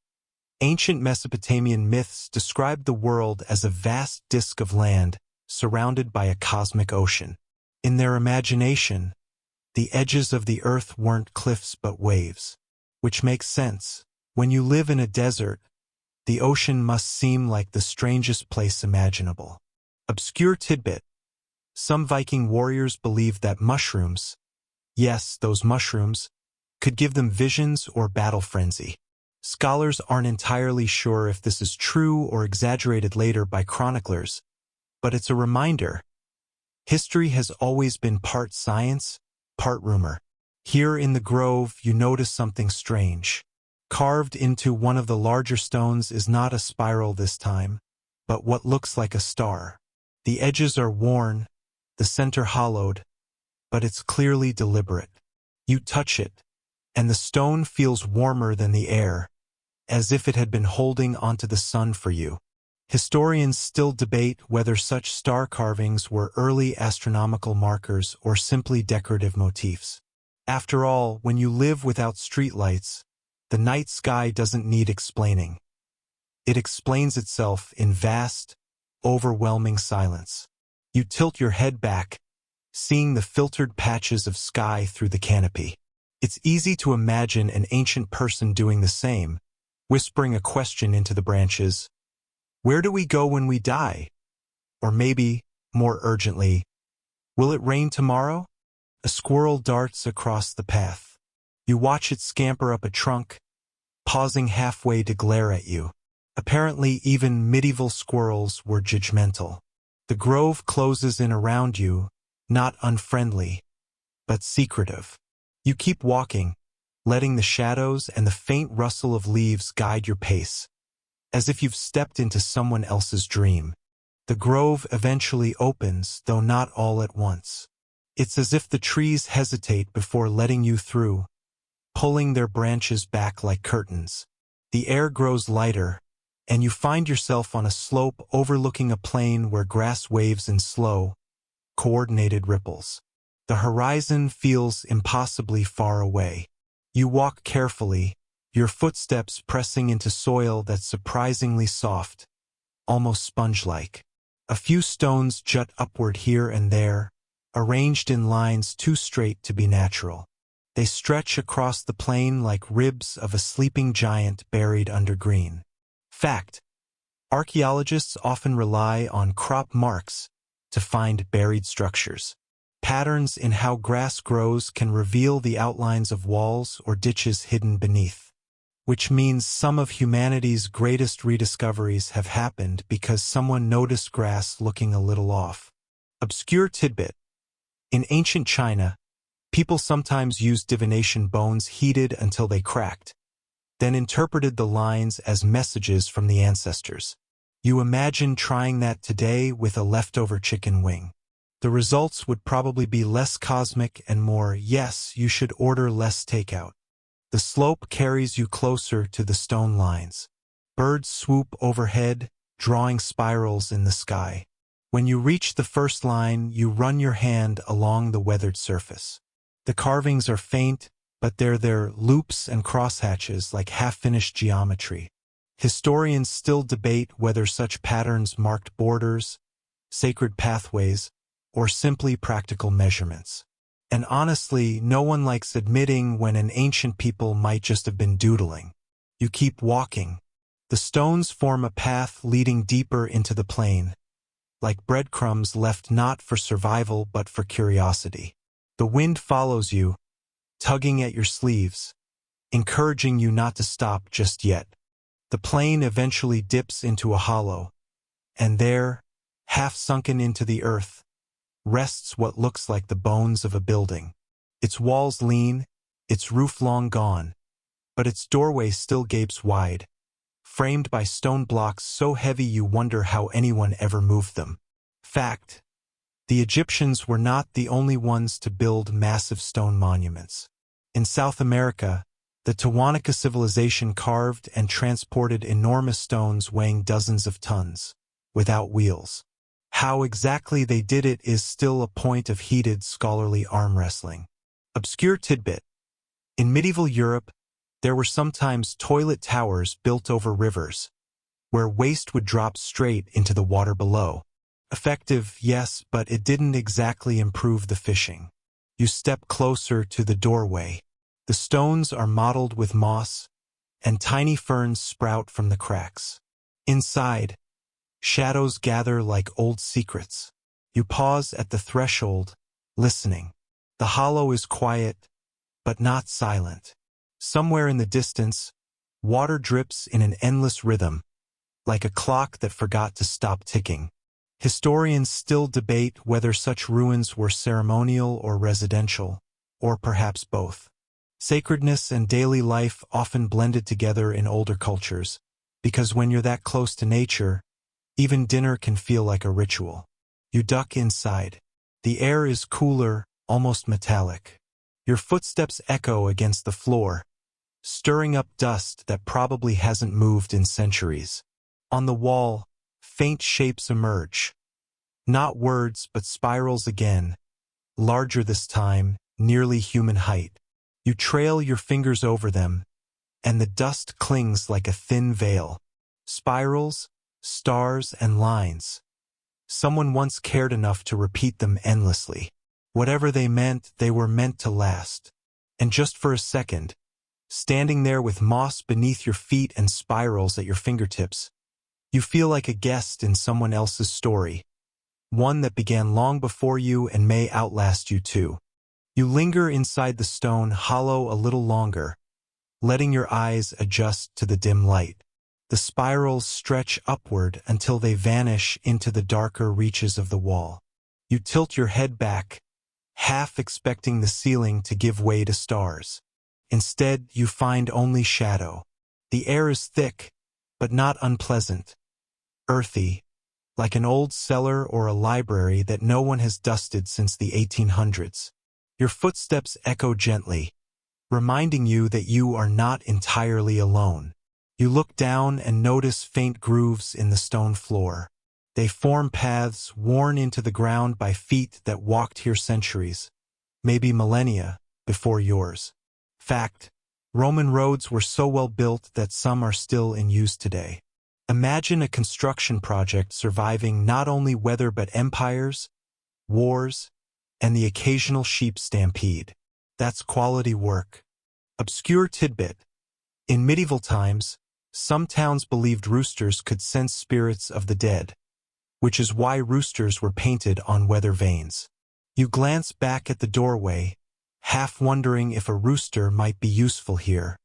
ancient Mesopotamian myths described the world as a vast disk of land surrounded by a cosmic ocean. In their imagination, the edges of the earth weren't cliffs but waves. Which makes sense. When you live in a desert, the ocean must seem like the strangest place imaginable. Obscure tidbit. Some Viking warriors believed that mushrooms, yes, those mushrooms, could give them visions or battle frenzy. Scholars aren't entirely sure if this is true or exaggerated later by chroniclers, but it's a reminder. History has always been part science, part rumor. Here in the grove, you notice something strange. Carved into one of the larger stones is not a spiral this time, but what looks like a star. The edges are worn, the center hollowed, but it's clearly deliberate. You touch it, and the stone feels warmer than the air, as if it had been holding onto the sun for you. Historians still debate whether such star carvings were early astronomical markers or simply decorative motifs. After all, when you live without streetlights, the night sky doesn't need explaining. It explains itself in vast, overwhelming silence. You tilt your head back, seeing the filtered patches of sky through the canopy. It's easy to imagine an ancient person doing the same, whispering a question into the branches. Where do we go when we die? Or maybe, more urgently, will it rain tomorrow? A squirrel darts across the path. You watch it scamper up a trunk, pausing halfway to glare at you. Apparently, even medieval squirrels were judgmental. The grove closes in around you, not unfriendly, but secretive. You keep walking, letting the shadows and the faint rustle of leaves guide your pace, as if you've stepped into someone else's dream. The grove eventually opens, though not all at once. It's as if the trees hesitate before letting you through, pulling their branches back like curtains. The air grows lighter, and you find yourself on a slope overlooking a plain where grass waves in slow, coordinated ripples. The horizon feels impossibly far away. You walk carefully, your footsteps pressing into soil that's surprisingly soft, almost sponge-like. A few stones jut upward here and there, arranged in lines too straight to be natural. They stretch across the plain like ribs of a sleeping giant buried under green. Fact: archaeologists often rely on crop marks to find buried structures. Patterns in how grass grows can reveal the outlines of walls or ditches hidden beneath, which means some of humanity's greatest rediscoveries have happened because someone noticed grass looking a little off. Obscure tidbit: in ancient China, people sometimes used divination bones heated until they cracked, then interpreted the lines as messages from the ancestors. You imagine trying that today with a leftover chicken wing. The results would probably be less cosmic and more, yes, you should order less takeout. The slope carries you closer to the stone lines. Birds swoop overhead, drawing spirals in the sky. When you reach the first line, you run your hand along the weathered surface. The carvings are faint, but they're there, loops and crosshatches like half-finished geometry. Historians still debate whether such patterns marked borders, sacred pathways, or simply practical measurements. And honestly, no one likes admitting when an ancient people might just have been doodling. You keep walking. The stones form a path leading deeper into the plain, like breadcrumbs left not for survival but for curiosity. The wind follows you, tugging at your sleeves, encouraging you not to stop just yet. The plain eventually dips into a hollow, and there, half sunken into the earth, rests what looks like the bones of a building. Its walls lean, its roof long gone, but its doorway still gapes wide, framed by stone blocks so heavy you wonder how anyone ever moved them. Fact: the Egyptians were not the only ones to build massive stone monuments. In South America, the Tiwanaku civilization carved and transported enormous stones weighing dozens of tons, without wheels. How exactly they did it is still a point of heated scholarly arm wrestling. Obscure tidbit: in medieval Europe, there were sometimes toilet towers built over rivers, where waste would drop straight into the water below. Effective, yes, but it didn't exactly improve the fishing. You step closer to the doorway. The stones are mottled with moss, and tiny ferns sprout from the cracks. Inside, shadows gather like old secrets. You pause at the threshold, listening. The hollow is quiet, but not silent. Somewhere in the distance, water drips in an endless rhythm, like a clock that forgot to stop ticking. Historians still debate whether such ruins were ceremonial or residential, or perhaps both. Sacredness and daily life often blended together in older cultures, because when you're that close to nature, even dinner can feel like a ritual. You duck inside. The air is cooler, almost metallic. Your footsteps echo against the floor, stirring up dust that probably hasn't moved in centuries. On the wall, faint shapes emerge. Not words, but spirals again, larger this time, nearly human height. You trail your fingers over them, and the dust clings like a thin veil. Spirals, stars, and lines. Someone once cared enough to repeat them endlessly. Whatever they were meant to last. And just for a second, standing there with moss beneath your feet and spirals at your fingertips, you feel like a guest in someone else's story, one that began long before you and may outlast you too. You linger inside the stone hollow a little longer, letting your eyes adjust to the dim light. The spirals stretch upward until they vanish into the darker reaches of the wall. You tilt your head back, half expecting the ceiling to give way to stars. Instead, you find only shadow. The air is thick, but not unpleasant. Earthy, like an old cellar or a library that no one has dusted since the 1800s. Your footsteps echo gently, reminding you that you are not entirely alone. You look down and notice faint grooves in the stone floor. They form paths worn into the ground by feet that walked here centuries, maybe millennia, before yours. Fact: Roman roads were so well built that some are still in use today. Imagine a construction project surviving not only weather but empires, wars, and the occasional sheep stampede. That's quality work. Obscure tidbit: in medieval times, some towns believed roosters could sense spirits of the dead, which is why roosters were painted on weather vanes. You glance back at the doorway, half wondering if a rooster might be useful here.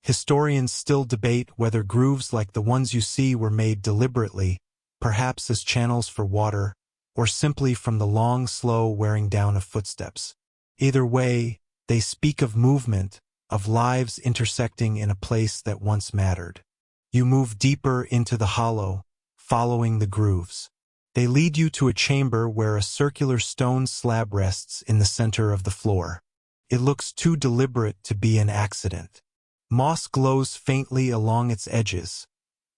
Historians still debate whether grooves like the ones you see were made deliberately, perhaps as channels for water, or simply from the long, slow wearing down of footsteps. Either way, they speak of movement, of lives intersecting in a place that once mattered. You move deeper into the hollow, following the grooves. They lead you to a chamber where a circular stone slab rests in the center of the floor. It looks too deliberate to be an accident. Moss glows faintly along its edges,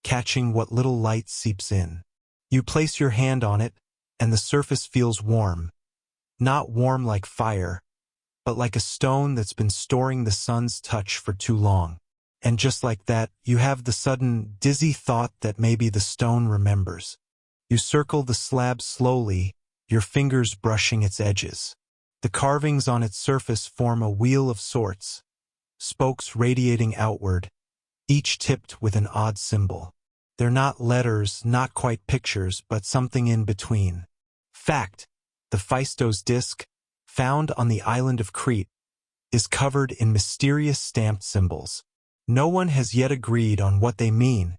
catching what little light seeps in. You place your hand on it, and the surface feels warm. Not warm like fire, but like a stone that's been storing the sun's touch for too long. And just like that, you have the sudden, dizzy thought that maybe the stone remembers. You circle the slab slowly, your fingers brushing its edges. The carvings on its surface form a wheel of sorts, spokes radiating outward, each tipped with an odd symbol. They're not letters, not quite pictures, but something in between. Fact: the Phaistos disc, found on the island of Crete, is covered in mysterious stamped symbols. No one has yet agreed on what they mean,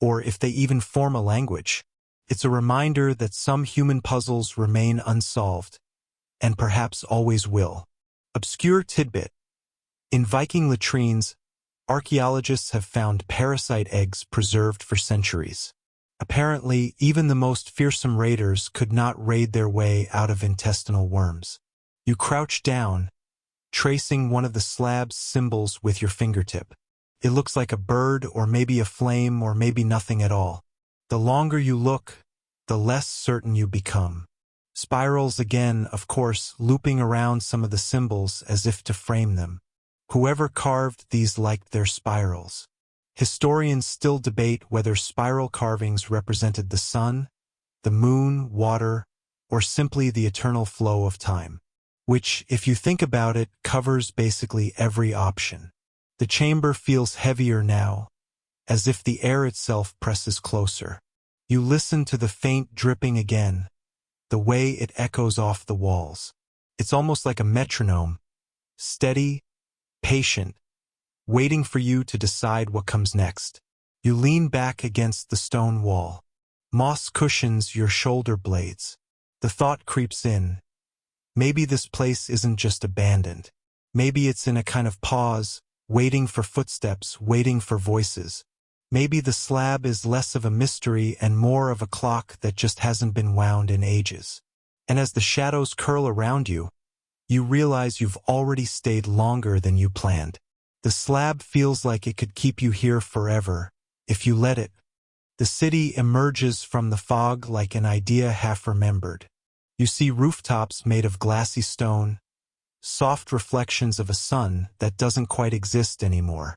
or if they even form a language. It's a reminder that some human puzzles remain unsolved, and perhaps always will. Obscure tidbit: in Viking latrines, archaeologists have found parasite eggs preserved for centuries. Apparently, even the most fearsome raiders could not raid their way out of intestinal worms. You crouch down, tracing one of the slab's symbols with your fingertip. It looks like a bird, or maybe a flame, or maybe nothing at all. The longer you look, the less certain you become. Spirals again, of course, looping around some of the symbols as if to frame them. Whoever carved these liked their spirals. Historians still debate whether spiral carvings represented the sun, the moon, water, or simply the eternal flow of time. Which, if you think about it, covers basically every option. The chamber feels heavier now, as if the air itself presses closer. You listen to the faint dripping again, the way it echoes off the walls. It's almost like a metronome, steady, patient, waiting for you to decide what comes next. You lean back against the stone wall. Moss cushions your shoulder blades. The thought creeps in. Maybe this place isn't just abandoned. Maybe it's in a kind of pause, waiting for footsteps, waiting for voices. Maybe the slab is less of a mystery and more of a clock that just hasn't been wound in ages. And as the shadows curl around you, you realize you've already stayed longer than you planned. The slab feels like it could keep you here forever, if you let it. The city emerges from the fog like an idea half remembered. You see rooftops made of glassy stone, soft reflections of a sun that doesn't quite exist anymore.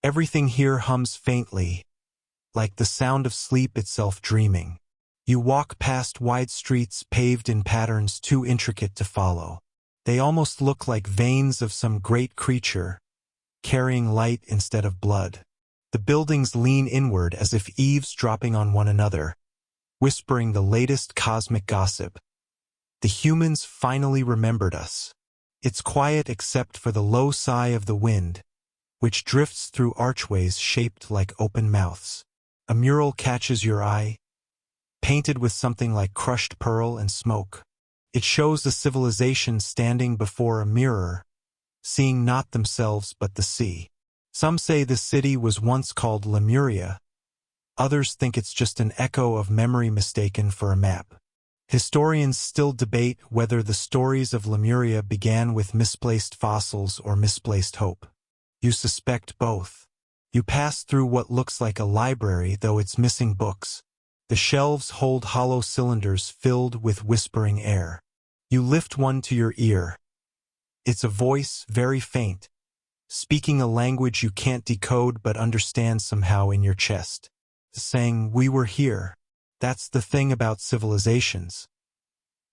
Everything here hums faintly, like the sound of sleep itself dreaming. You walk past wide streets paved in patterns too intricate to follow. They almost look like veins of some great creature, carrying light instead of blood. The buildings lean inward as if eavesdropping on one another, whispering the latest cosmic gossip. The humans finally remembered us. It's quiet except for the low sigh of the wind, which drifts through archways shaped like open mouths. A mural catches your eye, painted with something like crushed pearl and smoke. It shows a civilization standing before a mirror, seeing not themselves but the sea. Some say the city was once called Lemuria. Others think it's just an echo of memory mistaken for a map. Historians still debate whether the stories of Lemuria began with misplaced fossils or misplaced hope. You suspect both. You pass through what looks like a library, though it's missing books. The shelves hold hollow cylinders filled with whispering air. You lift one to your ear. It's a voice, very faint, speaking a language you can't decode but understand somehow in your chest. Saying, "We were here." That's the thing about civilizations.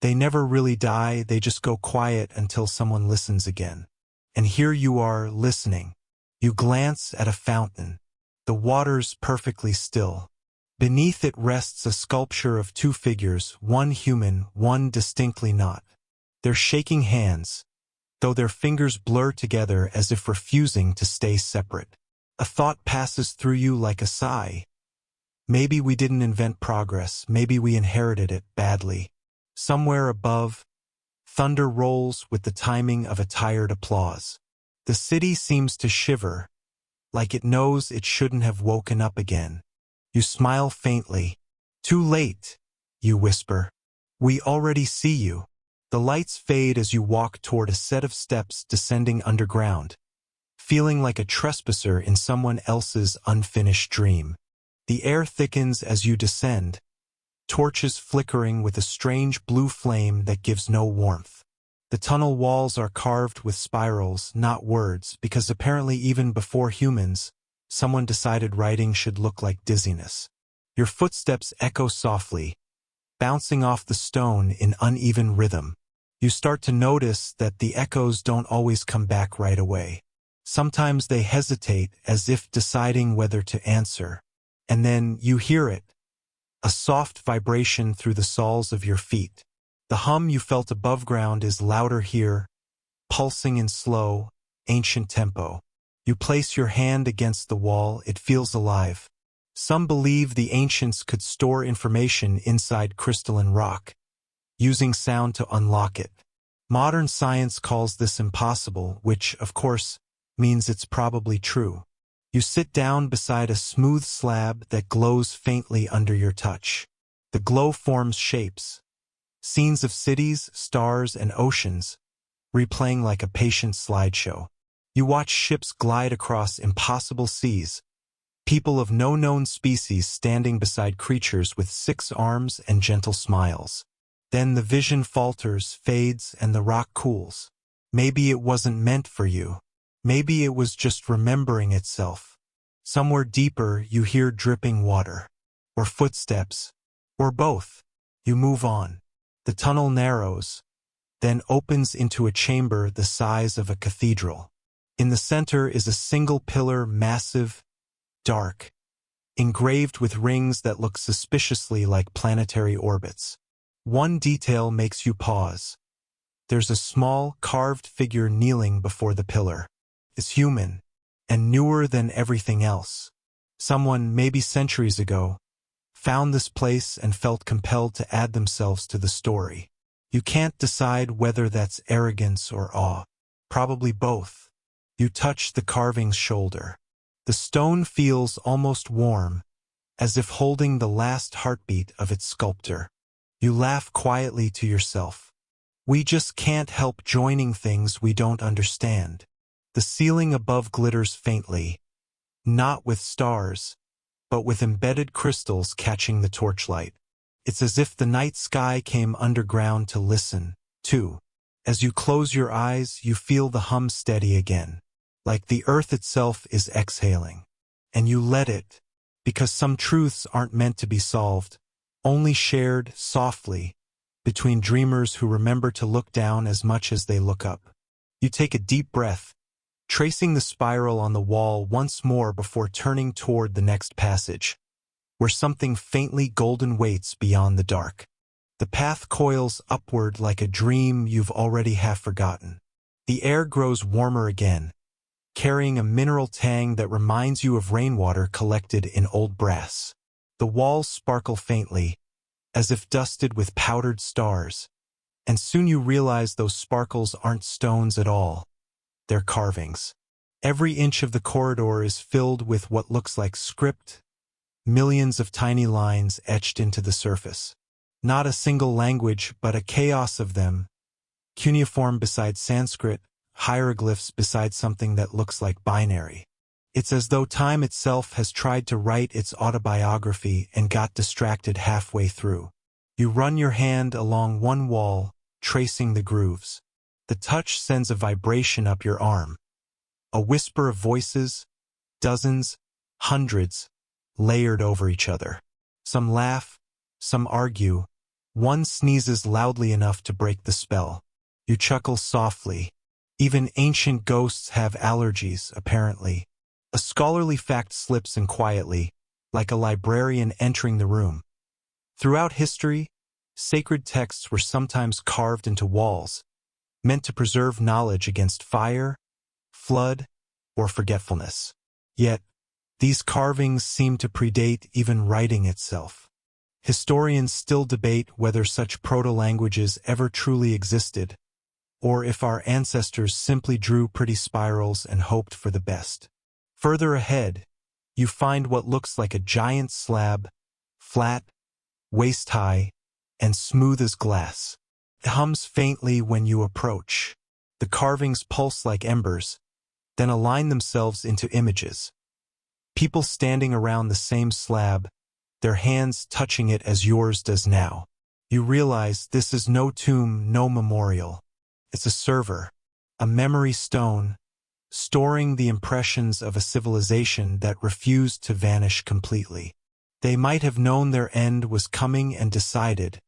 They never really die, they just go quiet until someone listens again. And here you are, listening. You glance at a fountain. The water's perfectly still. Beneath it rests a sculpture of two figures, one human, one distinctly not. They're shaking hands, though their fingers blur together as if refusing to stay separate. A thought passes through you like a sigh. Maybe we didn't invent progress, maybe we inherited it badly. Somewhere above, thunder rolls with the timing of a tired applause. The city seems to shiver, like it knows it shouldn't have woken up again. You smile faintly. "Too late," you whisper. "We already see you." The lights fade as you walk toward a set of steps descending underground, feeling like a trespasser in someone else's unfinished dream. The air thickens as you descend, torches flickering with a strange blue flame that gives no warmth. The tunnel walls are carved with spirals, not words, because apparently even before humans, someone decided writing should look like dizziness. Your footsteps echo softly, bouncing off the stone in uneven rhythm. You start to notice that the echoes don't always come back right away. Sometimes they hesitate, as if deciding whether to answer. And then you hear it. A soft vibration through the soles of your feet. The hum you felt above ground is louder here, pulsing in slow, ancient tempo. You place your hand against the wall, it feels alive. Some believe the ancients could store information inside crystalline rock, using sound to unlock it. Modern science calls this impossible, which, of course, means it's probably true. You sit down beside a smooth slab that glows faintly under your touch. The glow forms shapes, scenes of cities, stars, and oceans, replaying like a patient slideshow. You watch ships glide across impossible seas, people of no known species standing beside creatures with 6 arms and gentle smiles. Then the vision falters, fades, and the rock cools. Maybe it wasn't meant for you. Maybe it was just remembering itself. Somewhere deeper, you hear dripping water, or footsteps, or both. You move on. The tunnel narrows, then opens into a chamber the size of a cathedral. In the center is a single pillar, massive, dark, engraved with rings that look suspiciously like planetary orbits. One detail makes you pause. There's a small, carved figure kneeling before the pillar. It's human, and newer than everything else. Someone, maybe centuries ago, found this place and felt compelled to add themselves to the story. You can't decide whether that's arrogance or awe. Probably both. You touch the carving's shoulder. The stone feels almost warm, as if holding the last heartbeat of its sculptor. You laugh quietly to yourself. We just can't help joining things we don't understand. The ceiling above glitters faintly, not with stars, but with embedded crystals catching the torchlight. It's as if the night sky came underground to listen, too. As you close your eyes, you feel the hum steady again, like the earth itself is exhaling. And you let it, because some truths aren't meant to be solved, only shared softly between dreamers who remember to look down as much as they look up. You take a deep breath, tracing the spiral on the wall once more before turning toward the next passage, where something faintly golden waits beyond the dark. The path coils upward like a dream you've already half forgotten. The air grows warmer again, carrying a mineral tang that reminds you of rainwater collected in old brass. The walls sparkle faintly, as if dusted with powdered stars, and soon you realize those sparkles aren't stones at all. They're carvings. Every inch of the corridor is filled with what looks like script, millions of tiny lines etched into the surface. Not a single language, but a chaos of them. Cuneiform beside Sanskrit, hieroglyphs beside something that looks like binary. It's as though time itself has tried to write its autobiography and got distracted halfway through. You run your hand along one wall, tracing the grooves. The touch sends a vibration up your arm. A whisper of voices, dozens, hundreds, layered over each other. Some laugh, some argue. One sneezes loudly enough to break the spell. You chuckle softly. Even ancient ghosts have allergies, apparently. A scholarly fact slips in quietly, like a librarian entering the room. Throughout history, sacred texts were sometimes carved into walls, meant to preserve knowledge against fire, flood, or forgetfulness. Yet, these carvings seem to predate even writing itself. Historians still debate whether such proto-languages ever truly existed, or if our ancestors simply drew pretty spirals and hoped for the best. Further ahead, you find what looks like a giant slab, flat, waist-high, and smooth as glass. It hums faintly when you approach. The carvings pulse like embers, then align themselves into images. People standing around the same slab, their hands touching it as yours does now. You realize this is no tomb, no memorial. It's a server, a memory stone, storing the impressions of a civilization that refused to vanish completely. They might have known their end was coming and decided,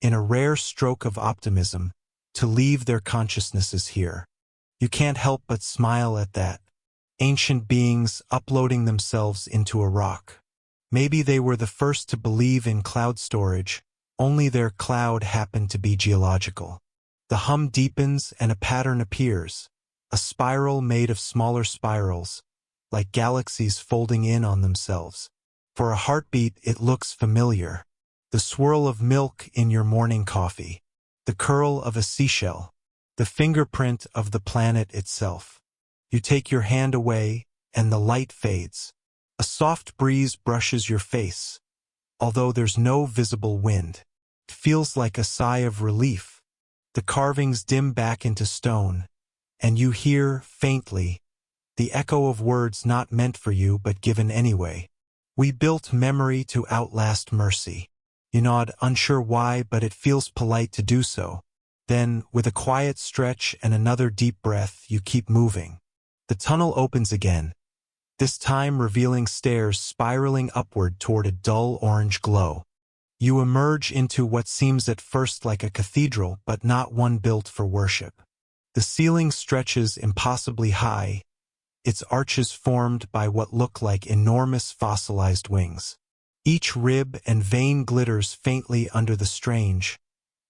in a rare stroke of optimism, to leave their consciousnesses here. You can't help but smile at that. Ancient beings uploading themselves into a rock. Maybe they were the first to believe in cloud storage, only their cloud happened to be geological. The hum deepens and a pattern appears, a spiral made of smaller spirals, like galaxies folding in on themselves. For a heartbeat, it looks familiar. The swirl of milk in your morning coffee, the curl of a seashell, the fingerprint of the planet itself. You take your hand away, and the light fades. A soft breeze brushes your face, although there's no visible wind. It feels like a sigh of relief. The carvings dim back into stone, and you hear, faintly, the echo of words not meant for you but given anyway. We built memory to outlast mercy. You nod, unsure why, but it feels polite to do so. Then, with a quiet stretch and another deep breath, you keep moving. The tunnel opens again, this time revealing stairs spiraling upward toward a dull orange glow. You emerge into what seems at first like a cathedral, but not one built for worship. The ceiling stretches impossibly high, its arches formed by what look like enormous fossilized wings. Each rib and vein glitters faintly under the strange,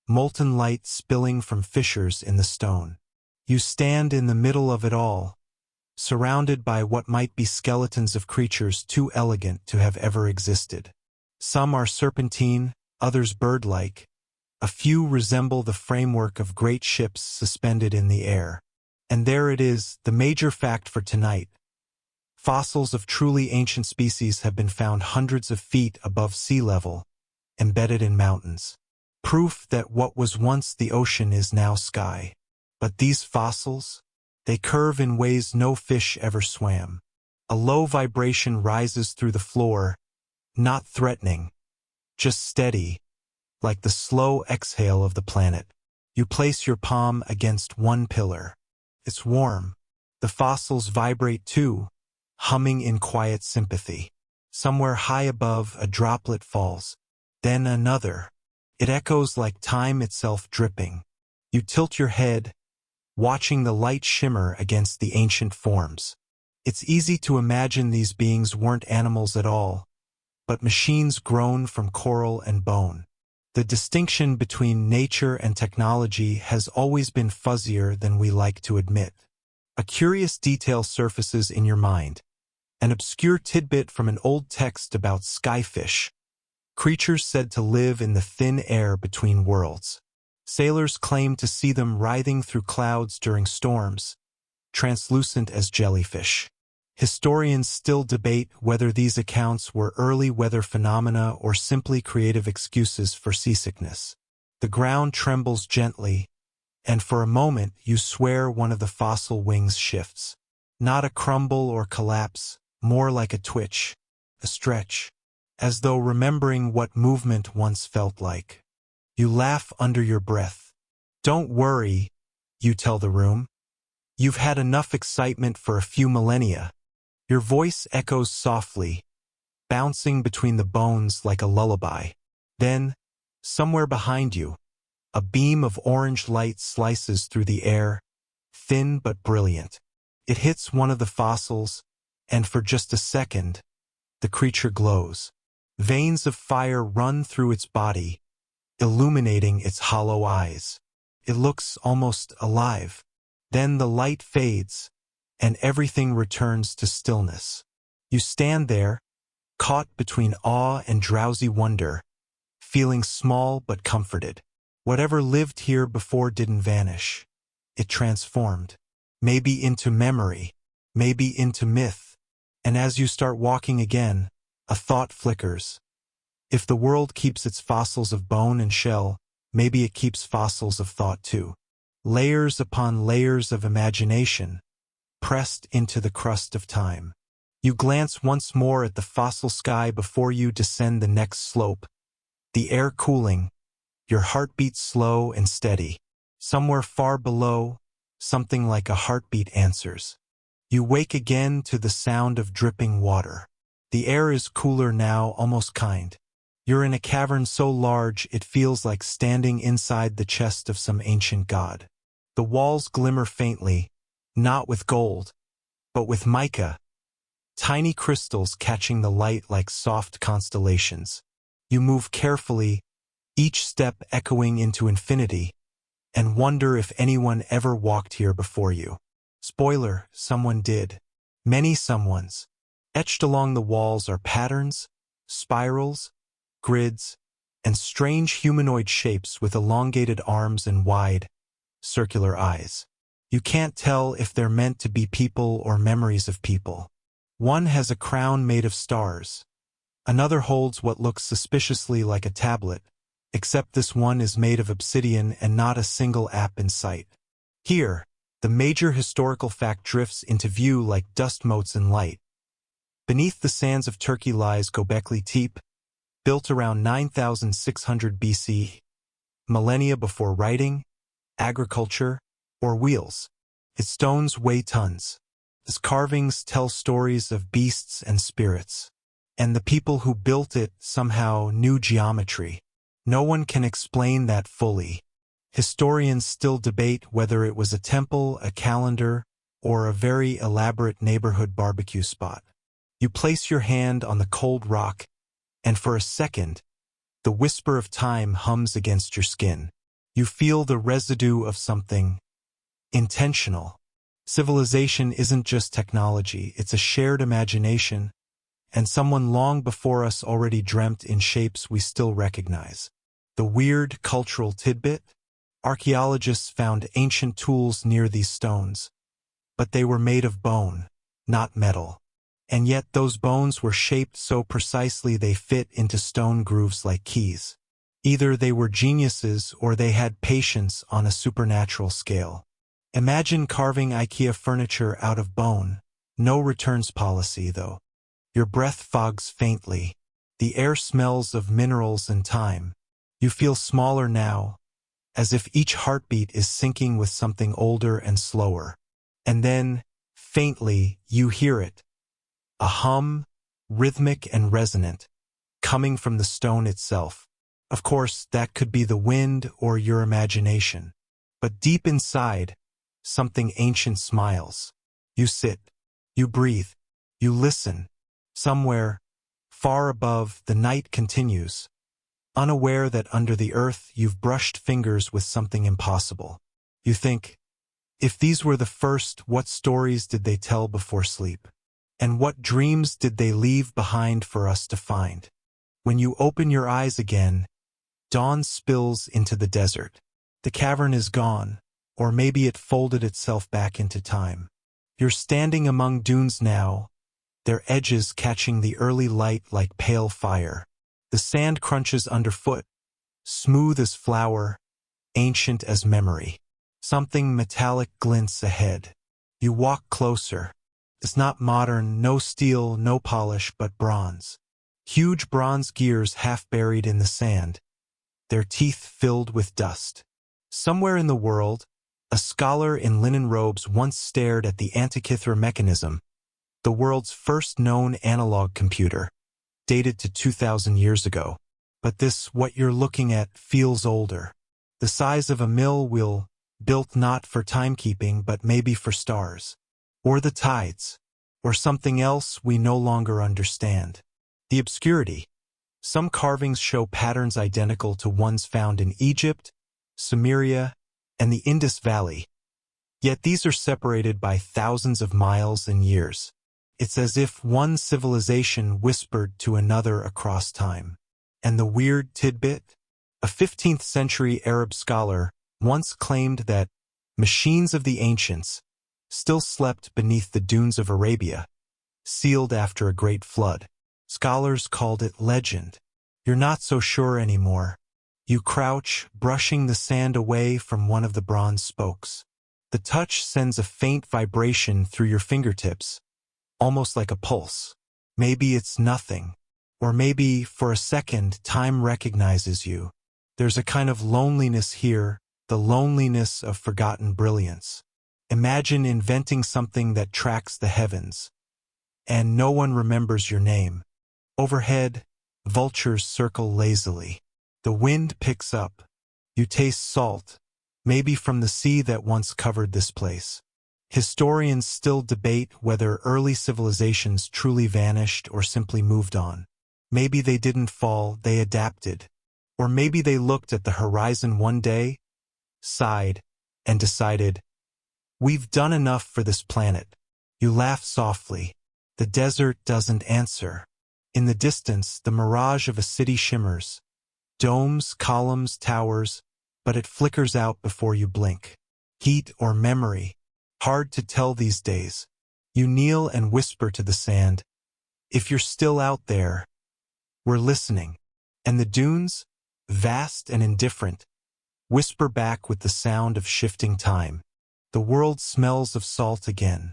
molten light spilling from fissures in the stone. You stand in the middle of it all, surrounded by what might be skeletons of creatures too elegant to have ever existed. Some are serpentine, others bird-like. A few resemble the framework of great ships suspended in the air. And there it is, the major fact for tonight. Fossils of truly ancient species have been found hundreds of feet above sea level, embedded in mountains. Proof that what was once the ocean is now sky. But these fossils? They curve in ways no fish ever swam. A low vibration rises through the floor, not threatening, just steady, like the slow exhale of the planet. You place your palm against one pillar. It's warm. The fossils vibrate too, humming in quiet sympathy. Somewhere high above, a droplet falls. Then another. It echoes like time itself dripping. You tilt your head, watching the light shimmer against the ancient forms. It's easy to imagine these beings weren't animals at all, but machines grown from coral and bone. The distinction between nature and technology has always been fuzzier than we like to admit. A curious detail surfaces in your mind. An obscure tidbit from an old text about skyfish, creatures said to live in the thin air between worlds. Sailors claim to see them writhing through clouds during storms, translucent as jellyfish. Historians still debate whether these accounts were early weather phenomena or simply creative excuses for seasickness. The ground trembles gently, and for a moment you swear one of the fossil wings shifts. Not a crumble or collapse, more like a twitch, a stretch, as though remembering what movement once felt like. You laugh under your breath. Don't worry, you tell the room. You've had enough excitement for a few millennia. Your voice echoes softly, bouncing between the bones like a lullaby. Then, somewhere behind you, a beam of orange light slices through the air, thin but brilliant. It hits one of the fossils, and for just a second, the creature glows. Veins of fire run through its body, illuminating its hollow eyes. It looks almost alive. Then the light fades, and everything returns to stillness. You stand there, caught between awe and drowsy wonder, feeling small but comforted. Whatever lived here before didn't vanish. It transformed. Maybe into memory, maybe into myth. And as you start walking again, a thought flickers. If the world keeps its fossils of bone and shell, maybe it keeps fossils of thought too. Layers upon layers of imagination, pressed into the crust of time. You glance once more at the fossil sky before you descend the next slope, the air cooling, your heartbeat slow and steady. Somewhere far below, something like a heartbeat answers. You wake again to the sound of dripping water. The air is cooler now, almost kind. You're in a cavern so large it feels like standing inside the chest of some ancient god. The walls glimmer faintly, not with gold, but with mica, tiny crystals catching the light like soft constellations. You move carefully, each step echoing into infinity, and wonder if anyone ever walked here before you. Spoiler, someone did. Many someones. Etched along the walls are patterns, spirals, grids, and strange humanoid shapes with elongated arms and wide, circular eyes. You can't tell if they're meant to be people or memories of people. One has a crown made of stars. Another holds what looks suspiciously like a tablet, except this one is made of obsidian and not a single app in sight. Here, the major historical fact drifts into view like dust motes in light. Beneath the sands of Turkey lies Göbekli Tepe, built around 9,600 BC, millennia before writing, agriculture, or wheels. Its stones weigh tons. Its carvings tell stories of beasts and spirits. And the people who built it somehow knew geometry. No one can explain that fully. Historians still debate whether it was a temple, a calendar, or a very elaborate neighborhood barbecue spot. You place your hand on the cold rock, and for a second, the whisper of time hums against your skin. You feel the residue of something intentional. Civilization isn't just technology, it's a shared imagination, and someone long before us already dreamt in shapes we still recognize. The weird cultural tidbit? Archaeologists found ancient tools near these stones, but they were made of bone, not metal. And yet those bones were shaped so precisely they fit into stone grooves like keys. Either they were geniuses or they had patience on a supernatural scale. Imagine carving IKEA furniture out of bone. No returns policy, though. Your breath fogs faintly. The air smells of minerals and time. You feel smaller now, as if each heartbeat is syncing with something older and slower. And then, faintly, you hear it. A hum, rhythmic and resonant, coming from the stone itself. Of course, that could be the wind or your imagination. But deep inside, something ancient smiles. You sit, you breathe, you listen. Somewhere, far above, the night continues, unaware that under the earth you've brushed fingers with something impossible. You think, if these were the first, what stories did they tell before sleep? And what dreams did they leave behind for us to find? When you open your eyes again, dawn spills into the desert. The cavern is gone, or maybe it folded itself back into time. You're standing among dunes now, their edges catching the early light like pale fire. The sand crunches underfoot, smooth as flour, ancient as memory. Something metallic glints ahead. You walk closer. It's not modern, no steel, no polish, but bronze. Huge bronze gears half buried in the sand, their teeth filled with dust. Somewhere in the world, a scholar in linen robes once stared at the Antikythera mechanism, the world's first known analog computer, dated to 2,000 years ago. But what you're looking at, feels older. The size of a mill wheel, built not for timekeeping but maybe for stars. Or the tides. Or something else we no longer understand. The obscurity. Some carvings show patterns identical to ones found in Egypt, Sumeria, and the Indus Valley. Yet these are separated by thousands of miles and years. It's as if one civilization whispered to another across time. And the weird tidbit? A 15th century Arab scholar once claimed that machines of the ancients still slept beneath the dunes of Arabia, sealed after a great flood. Scholars called it legend. You're not so sure anymore. You crouch, brushing the sand away from one of the bronze spokes. The touch sends a faint vibration through your fingertips, almost like a pulse. Maybe it's nothing. Or maybe, for a second, time recognizes you. There's a kind of loneliness here, the loneliness of forgotten brilliance. Imagine inventing something that tracks the heavens, and no one remembers your name. Overhead, vultures circle lazily. The wind picks up. You taste salt, maybe from the sea that once covered this place. Historians still debate whether early civilizations truly vanished or simply moved on. Maybe they didn't fall, they adapted. Or maybe they looked at the horizon one day, sighed, and decided, we've done enough for this planet. You laugh softly. The desert doesn't answer. In the distance, the mirage of a city shimmers. Domes, columns, towers, but it flickers out before you blink. Heat or memory? Hard to tell these days. You kneel and whisper to the sand, if you're still out there, we're listening. And the dunes, vast and indifferent, whisper back with the sound of shifting time. The world smells of salt again.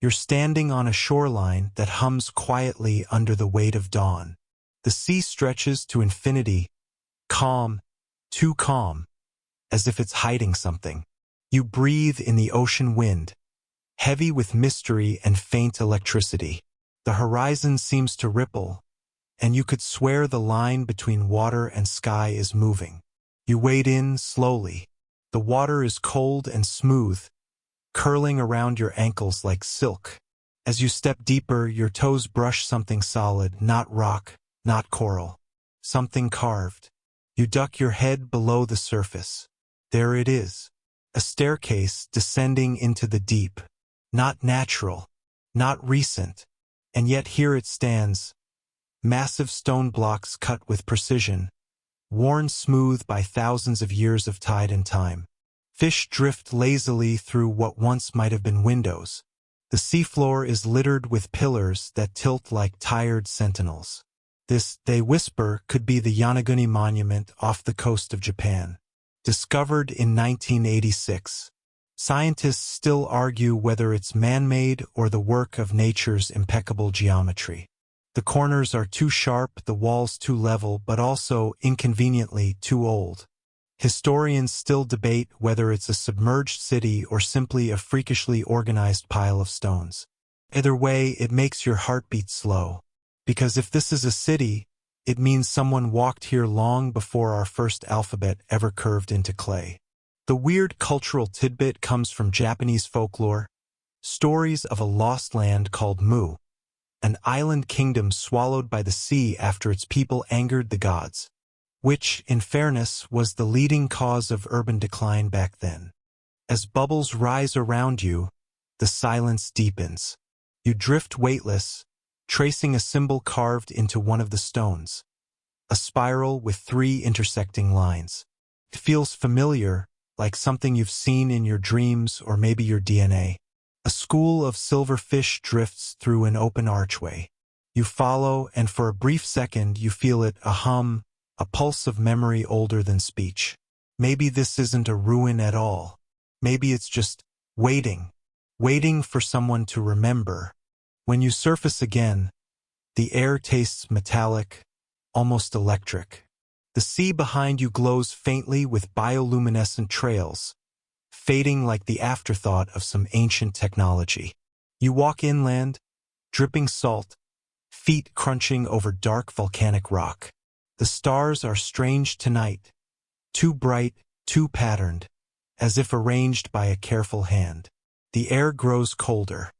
You're standing on a shoreline that hums quietly under the weight of dawn. The sea stretches to infinity, calm, too calm, as if it's hiding something. You breathe in the ocean wind, heavy with mystery and faint electricity. The horizon seems to ripple, and you could swear the line between water and sky is moving. You wade in slowly. The water is cold and smooth, curling around your ankles like silk. As you step deeper, your toes brush something solid, not rock, not coral. Something carved. You duck your head below the surface. There it is. A staircase descending into the deep. Not natural, not recent. And yet here it stands. Massive stone blocks cut with precision, worn smooth by thousands of years of tide and time. Fish drift lazily through what once might have been windows. The seafloor is littered with pillars that tilt like tired sentinels. This, they whisper, could be the Yonaguni Monument off the coast of Japan. Discovered in 1986. Scientists still argue whether it's man-made or the work of nature's impeccable geometry. The corners are too sharp, the walls too level, but also, inconveniently, too old. Historians still debate whether it's a submerged city or simply a freakishly organized pile of stones. Either way, it makes your heart beat slow. Because if this is a city, it means someone walked here long before our first alphabet ever curved into clay. The weird cultural tidbit comes from Japanese folklore, stories of a lost land called Mu, an island kingdom swallowed by the sea after its people angered the gods, which, in fairness, was the leading cause of urban decline back then. As bubbles rise around you, the silence deepens. You drift weightless, tracing a symbol carved into one of the stones, a spiral with 3 intersecting lines. It feels familiar, like something you've seen in your dreams or maybe your DNA. A school of silverfish drifts through an open archway. You follow, and for a brief second you feel it, a hum, a pulse of memory older than speech. Maybe this isn't a ruin at all. Maybe it's just waiting for someone to remember. When you surface again, the air tastes metallic, almost electric. The sea behind you glows faintly with bioluminescent trails, fading like the afterthought of some ancient technology. You walk inland, dripping salt, feet crunching over dark volcanic rock. The stars are strange tonight, too bright, too patterned, as if arranged by a careful hand. The air grows colder.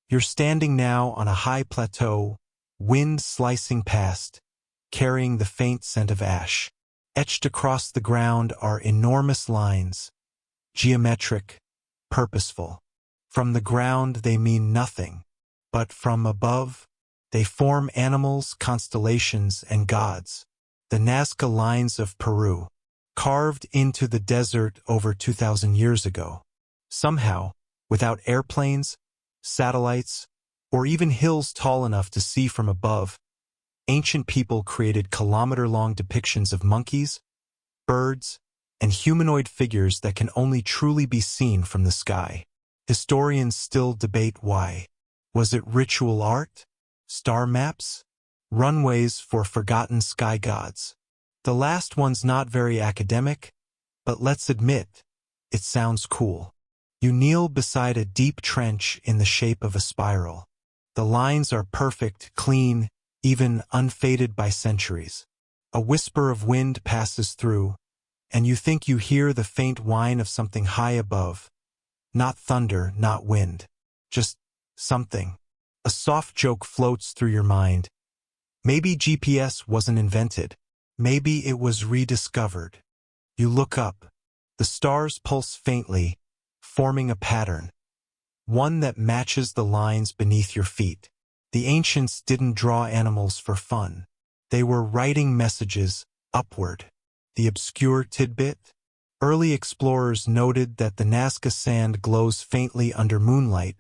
You're standing now on a high plateau, wind slicing past, carrying the faint scent of ash. Etched across the ground are enormous lines, geometric, purposeful. From the ground they mean nothing, but from above, they form animals, constellations, and gods. The Nazca lines of Peru, carved into the desert over 2,000 years ago. Somehow, without airplanes, satellites, or even hills tall enough to see from above, ancient people created kilometer-long depictions of monkeys, birds, and humanoid figures that can only truly be seen from the sky. Historians still debate why. Was it ritual art? Star maps? Runways for forgotten sky gods? The last one's not very academic, but let's admit, it sounds cool. You kneel beside a deep trench in the shape of a spiral. The lines are perfect, clean, even unfaded by centuries. A whisper of wind passes through, and you think you hear the faint whine of something high above. Not thunder, not wind. Just something. A soft joke floats through your mind. Maybe GPS wasn't invented. Maybe it was rediscovered. You look up. The stars pulse faintly, forming a pattern. One that matches the lines beneath your feet. The ancients didn't draw animals for fun. They were writing messages upward. The obscure tidbit? Early explorers noted that the Nazca sand glows faintly under moonlight,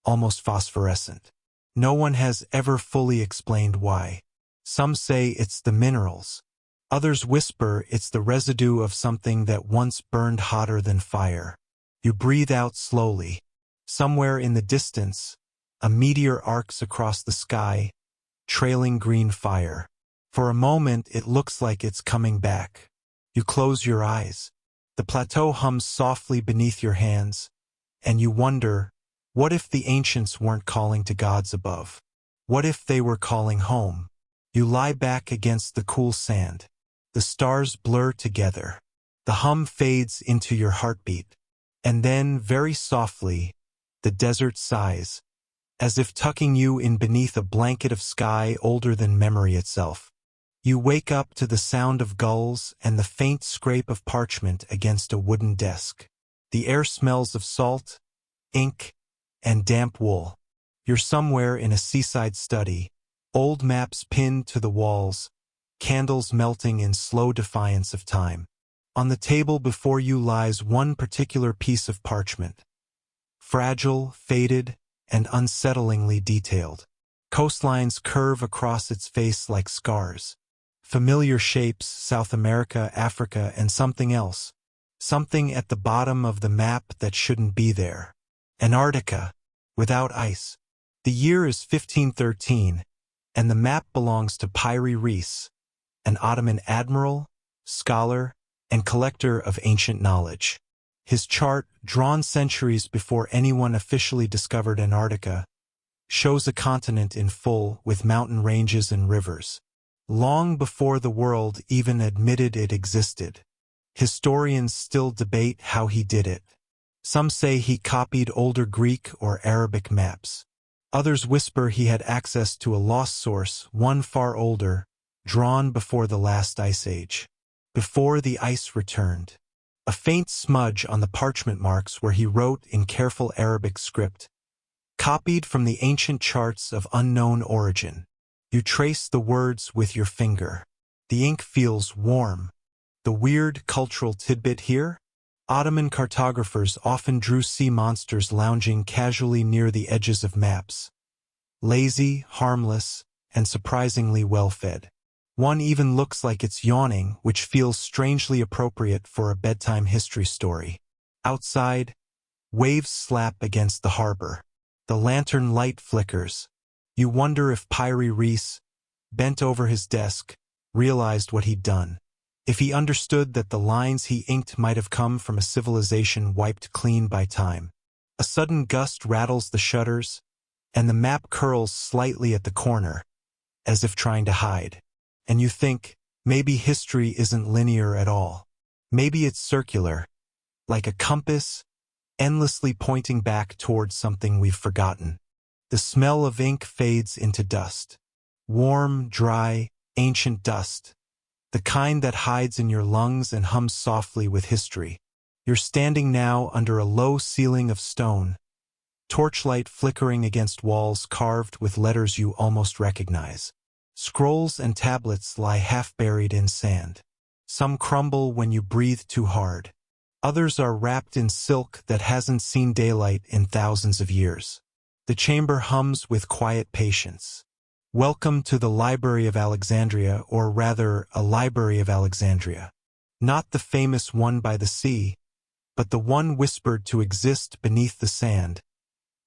almost phosphorescent. No one has ever fully explained why. Some say it's the minerals. Others whisper it's the residue of something that once burned hotter than fire. You breathe out slowly. Somewhere in the distance, a meteor arcs across the sky, trailing green fire. For a moment, it looks like it's coming back. You close your eyes. The plateau hums softly beneath your hands, and you wonder, what if the ancients weren't calling to gods above? What if they were calling home? You lie back against the cool sand. The stars blur together. The hum fades into your heartbeat. And then, very softly, the desert sighs, as if tucking you in beneath a blanket of sky older than memory itself. You wake up to the sound of gulls and the faint scrape of parchment against a wooden desk. The air smells of salt, ink, and damp wool. You're somewhere in a seaside study, old maps pinned to the walls, candles melting in slow defiance of time. On the table before you lies one particular piece of parchment. Fragile, faded, and unsettlingly detailed. Coastlines curve across its face like scars. Familiar shapes, South America, Africa, and something else. Something at the bottom of the map that shouldn't be there. Antarctica, without ice. The year is 1513, and the map belongs to Pyri Reis, an Ottoman admiral, scholar, and collector of ancient knowledge. His chart, drawn centuries before anyone officially discovered Antarctica, shows a continent in full with mountain ranges and rivers. Long before the world even admitted it existed. Historians still debate how he did it. Some say he copied older Greek or Arabic maps. Others whisper he had access to a lost source, one far older, drawn before the last ice age. Before the ice returned. A faint smudge on the parchment marks where he wrote in careful Arabic script, copied from the ancient charts of unknown origin. You trace the words with your finger. The ink feels warm. The weird cultural tidbit here? Ottoman cartographers often drew sea monsters lounging casually near the edges of maps. Lazy, harmless, and surprisingly well-fed. One even looks like it's yawning, which feels strangely appropriate for a bedtime history story. Outside, waves slap against the harbor. The lantern light flickers, You wonder if Pyrie Reese, bent over his desk, realized what he'd done. If he understood that the lines he inked might have come from a civilization wiped clean by time. A sudden gust rattles the shutters, and the map curls slightly at the corner, as if trying to hide. And you think, maybe history isn't linear at all. Maybe it's circular, like a compass, endlessly pointing back towards something we've forgotten. The smell of ink fades into dust. Warm, dry, ancient dust. The kind that hides in your lungs and hums softly with history. You're standing now under a low ceiling of stone, torchlight flickering against walls carved with letters you almost recognize. Scrolls and tablets lie half-buried in sand. Some crumble when you breathe too hard. Others are wrapped in silk that hasn't seen daylight in thousands of years. The chamber hums with quiet patience. Welcome to the Library of Alexandria, or rather, a Library of Alexandria. Not the famous one by the sea, but the one whispered to exist beneath the sand,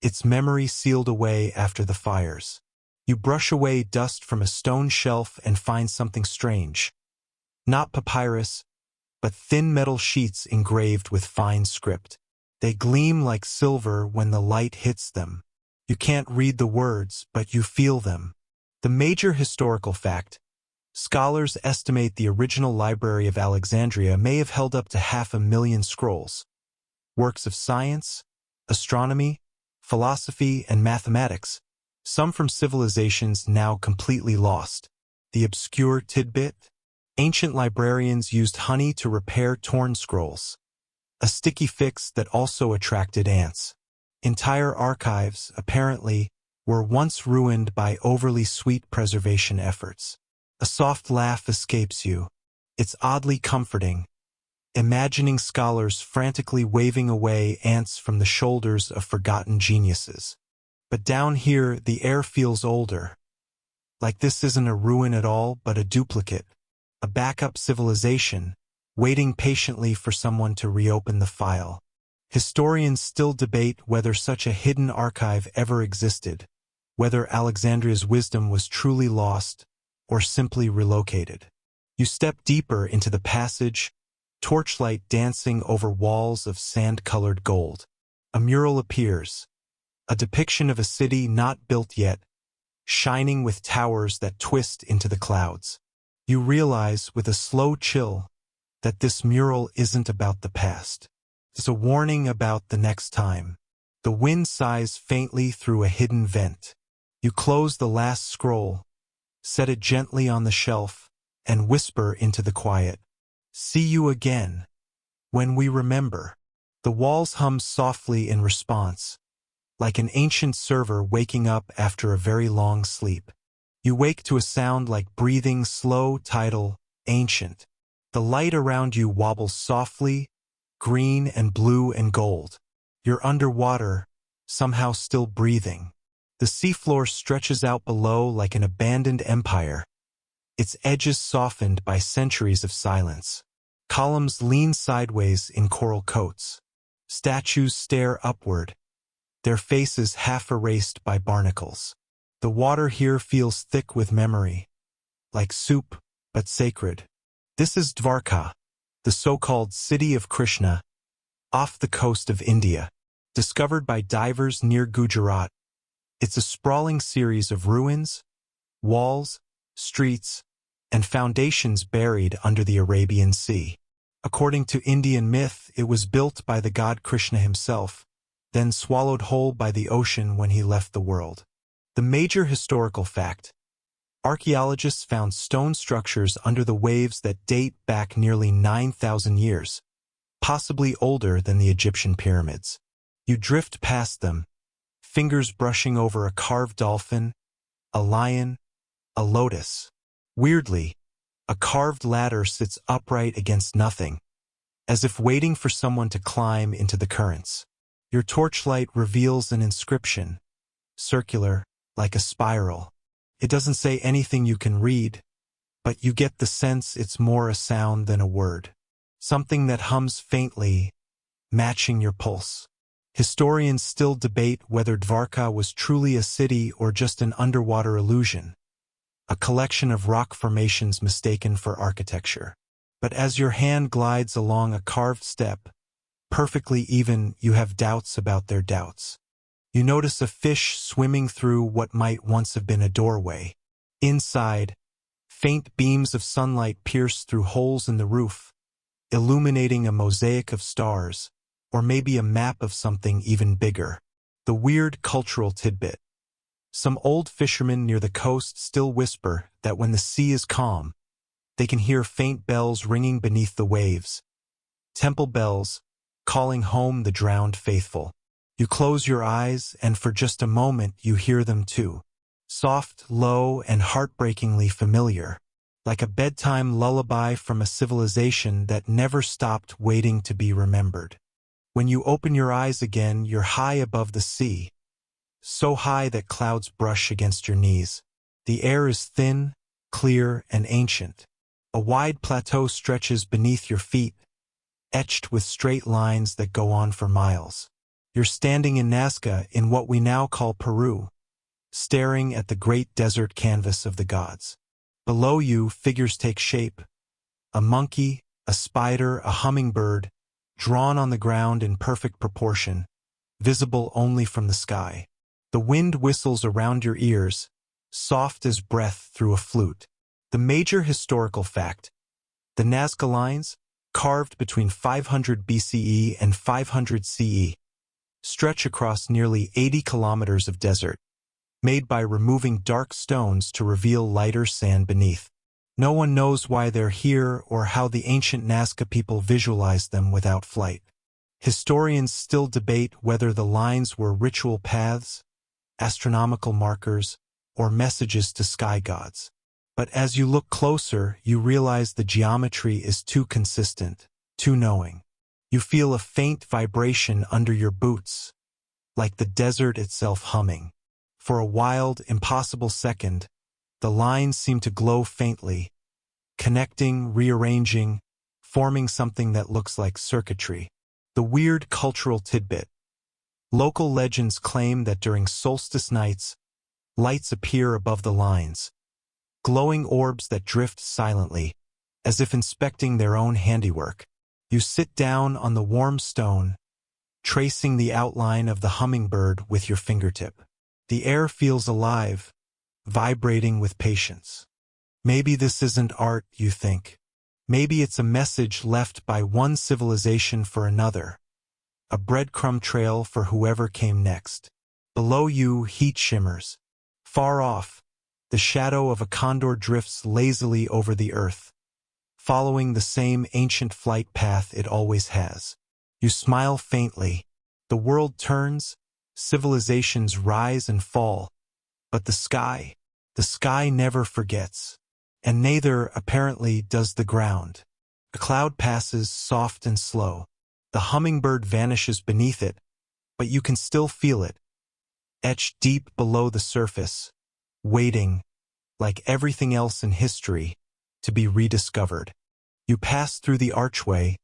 its memory sealed away after the fires. You brush away dust from a stone shelf and find something strange. Not papyrus, but thin metal sheets engraved with fine script. They gleam like silver when the light hits them. You can't read the words, but you feel them. The major historical fact: scholars estimate the original Library of Alexandria may have held up to 500,000 scrolls. Works of science, astronomy, philosophy, and mathematics, some from civilizations now completely lost. The obscure tidbit: ancient librarians used honey to repair torn scrolls, a sticky fix that also attracted ants. Entire archives, apparently, were once ruined by overly sweet preservation efforts. A soft laugh escapes you. It's oddly comforting, imagining scholars frantically waving away ants from the shoulders of forgotten geniuses. But down here, the air feels older. Like this isn't a ruin at all, but a duplicate. A backup civilization, waiting patiently for someone to reopen the file. Historians still debate whether such a hidden archive ever existed, whether Alexandria's wisdom was truly lost or simply relocated. You step deeper into the passage, torchlight dancing over walls of sand-colored gold. A mural appears, a depiction of a city not built yet, shining with towers that twist into the clouds. You realize with a slow chill that this mural isn't about the past. It's a warning about the next time. The wind sighs faintly through a hidden vent. You close the last scroll, set it gently on the shelf, and whisper into the quiet. See you again. When we remember. The walls hum softly in response, like an ancient server waking up after a very long sleep. You wake to a sound like breathing, slow, tidal, ancient. The light around you wobbles softly, green and blue and gold. You're underwater, somehow still breathing. The seafloor stretches out below like an abandoned empire, its edges softened by centuries of silence. Columns lean sideways in coral coats. Statues stare upward, their faces half erased by barnacles. The water here feels thick with memory, like soup, but sacred. This is Dwarka, the so-called city of Krishna, off the coast of India. Discovered by divers near Gujarat, it's a sprawling series of ruins, walls, streets, and foundations buried under the Arabian Sea. According to Indian myth, it was built by the god Krishna himself, then swallowed whole by the ocean when he left the world. The major historical fact: archaeologists found stone structures under the waves that date back nearly 9,000 years, possibly older than the Egyptian pyramids. You drift past them, fingers brushing over a carved dolphin, a lion, a lotus. Weirdly, a carved ladder sits upright against nothing, as if waiting for someone to climb into the currents. Your torchlight reveals an inscription, circular, like a spiral. It doesn't say anything you can read, but you get the sense it's more a sound than a word. Something that hums faintly, matching your pulse. Historians still debate whether Dvarka was truly a city or just an underwater illusion, a collection of rock formations mistaken for architecture. But as your hand glides along a carved step, perfectly even, you have doubts about their doubts. You notice a fish swimming through what might once have been a doorway. Inside, faint beams of sunlight pierce through holes in the roof, illuminating a mosaic of stars, or maybe a map of something even bigger. The weird cultural tidbit. Some old fishermen near the coast still whisper that when the sea is calm, they can hear faint bells ringing beneath the waves. Temple bells, calling home the drowned faithful. You close your eyes, and for just a moment you hear them too. Soft, low, and heartbreakingly familiar. Like a bedtime lullaby from a civilization that never stopped waiting to be remembered. When you open your eyes again, you're high above the sea. So high that clouds brush against your knees. The air is thin, clear, and ancient. A wide plateau stretches beneath your feet, etched with straight lines that go on for miles. You're standing in Nazca in what we now call Peru, staring at the great desert canvas of the gods. Below you, figures take shape. A monkey, a spider, a hummingbird, drawn on the ground in perfect proportion, visible only from the sky. The wind whistles around your ears, soft as breath through a flute. The major historical fact: the Nazca lines, carved between 500 BCE and 500 CE, stretch across nearly 80 kilometers of desert, made by removing dark stones to reveal lighter sand beneath. No one knows why they're here or how the ancient Nazca people visualized them without flight. Historians still debate whether the lines were ritual paths, astronomical markers, or messages to sky gods. But as you look closer, you realize the geometry is too consistent, too knowing. You feel a faint vibration under your boots, like the desert itself humming. For a wild, impossible second, the lines seem to glow faintly, connecting, rearranging, forming something that looks like circuitry. The weird cultural tidbit. Local legends claim that during solstice nights, lights appear above the lines, glowing orbs that drift silently, as if inspecting their own handiwork. You sit down on the warm stone, tracing the outline of the hummingbird with your fingertip. The air feels alive, vibrating with patience. Maybe this isn't art, you think. Maybe it's a message left by one civilization for another, a breadcrumb trail for whoever came next. Below you, heat shimmers. Far off, the shadow of a condor drifts lazily over the earth, following the same ancient flight path it always has. You smile faintly. The world turns, civilizations rise and fall, but the sky never forgets. And neither, apparently, does the ground. A cloud passes, soft and slow. The hummingbird vanishes beneath it, but you can still feel it, etched deep below the surface, waiting, like everything else in history, to be rediscovered. You pass through the archway,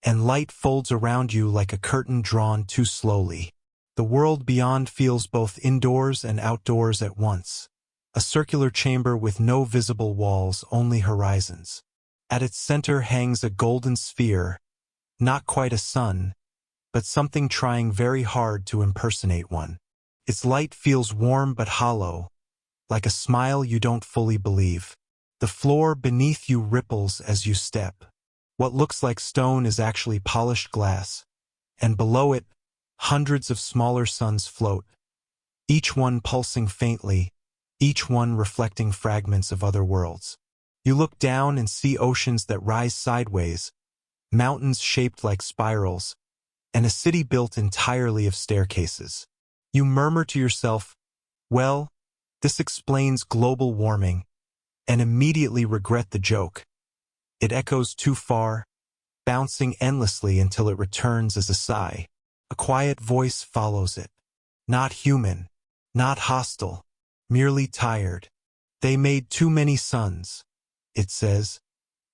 and light folds around you like a curtain drawn too slowly. The world beyond feels both indoors and outdoors at once. A circular chamber with no visible walls, only horizons. At its center hangs a golden sphere, not quite a sun, but something trying very hard to impersonate one. Its light feels warm but hollow, like a smile you don't fully believe. The floor beneath you ripples as you step. What looks like stone is actually polished glass, and below it, hundreds of smaller suns float, each one pulsing faintly, each one reflecting fragments of other worlds. You look down and see oceans that rise sideways, mountains shaped like spirals, and a city built entirely of staircases. You murmur to yourself, well, this explains global warming, and immediately regret the joke. It echoes too far, bouncing endlessly until it returns as a sigh. A quiet voice follows it. Not human, not hostile, merely tired. They made too many suns, it says,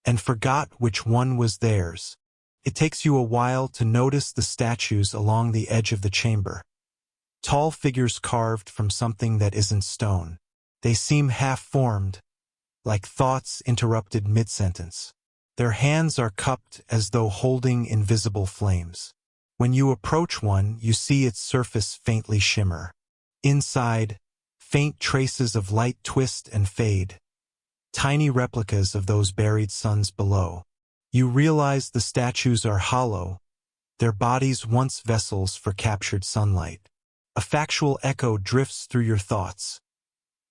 and forgot which one was theirs. It takes you a while to notice the statues along the edge of the chamber. Tall figures carved from something that isn't stone. They seem half-formed, like thoughts interrupted mid-sentence. Their hands are cupped as though holding invisible flames. When you approach one, you see its surface faintly shimmer. Inside, faint traces of light twist and fade, tiny replicas of those buried suns below. You realize the statues are hollow, their bodies once vessels for captured sunlight. A factual echo drifts through your thoughts.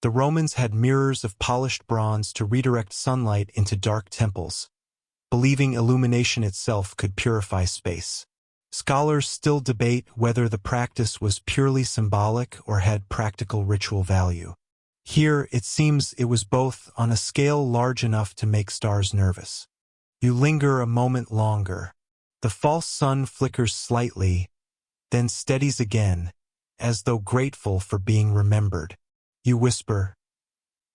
The Romans had mirrors of polished bronze to redirect sunlight into dark temples, believing illumination itself could purify space. Scholars still debate whether the practice was purely symbolic or had practical ritual value. Here, it seems it was both, on a scale large enough to make stars nervous. You linger a moment longer. The false sun flickers slightly, then steadies again, as though grateful for being remembered. You whisper,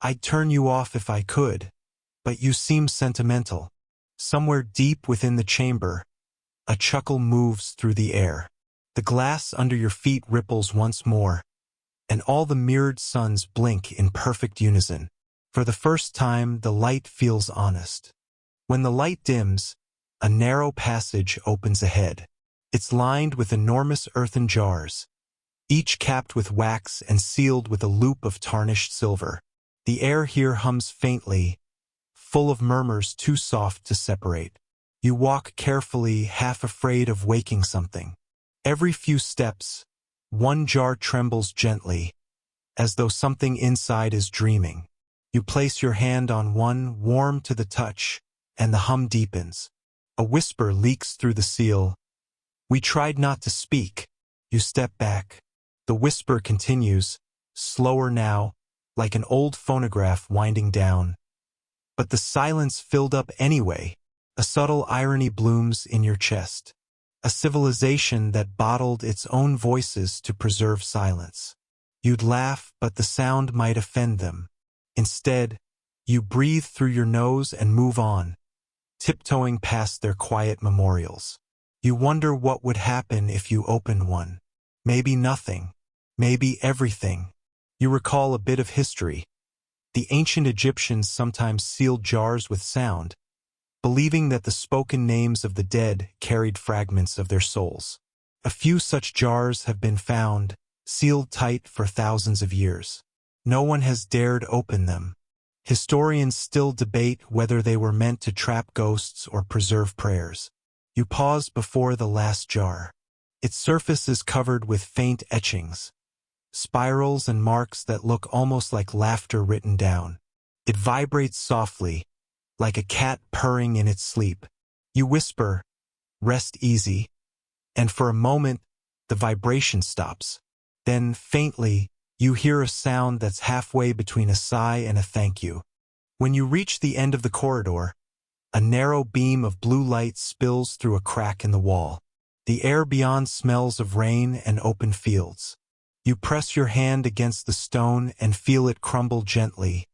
"I'd turn you off if I could, but you seem sentimental." Somewhere deep within the chamber, a chuckle moves through the air. The glass under your feet ripples once more, and all the mirrored suns blink in perfect unison. For the first time, the light feels honest. When the light dims, a narrow passage opens ahead. It's lined with enormous earthen jars, each capped with wax and sealed with a loop of tarnished silver. The air here hums faintly, full of murmurs too soft to separate. You walk carefully, half afraid of waking something. Every few steps, one jar trembles gently, as though something inside is dreaming. You place your hand on one, warm to the touch, and the hum deepens. A whisper leaks through the seal. "We tried not to speak." You step back. The whisper continues, slower now, like an old phonograph winding down. But the silence filled up anyway. A subtle irony blooms in your chest. A civilization that bottled its own voices to preserve silence. You'd laugh, but the sound might offend them. Instead, you breathe through your nose and move on, tiptoeing past their quiet memorials. You wonder what would happen if you opened one. Maybe nothing. Maybe everything. You recall a bit of history. The ancient Egyptians sometimes sealed jars with sound, believing that the spoken names of the dead carried fragments of their souls. A few such jars have been found, sealed tight for thousands of years. No one has dared open them. Historians still debate whether they were meant to trap ghosts or preserve prayers. You pause before the last jar. Its surface is covered with faint etchings, spirals and marks that look almost like laughter written down. It vibrates softly, like a cat purring in its sleep. You whisper, "Rest easy," and for a moment, the vibration stops. Then, faintly, you hear a sound that's halfway between a sigh and a thank you. When you reach the end of the corridor, a narrow beam of blue light spills through a crack in the wall. The air beyond smells of rain and open fields. You press your hand against the stone and feel it crumble gently,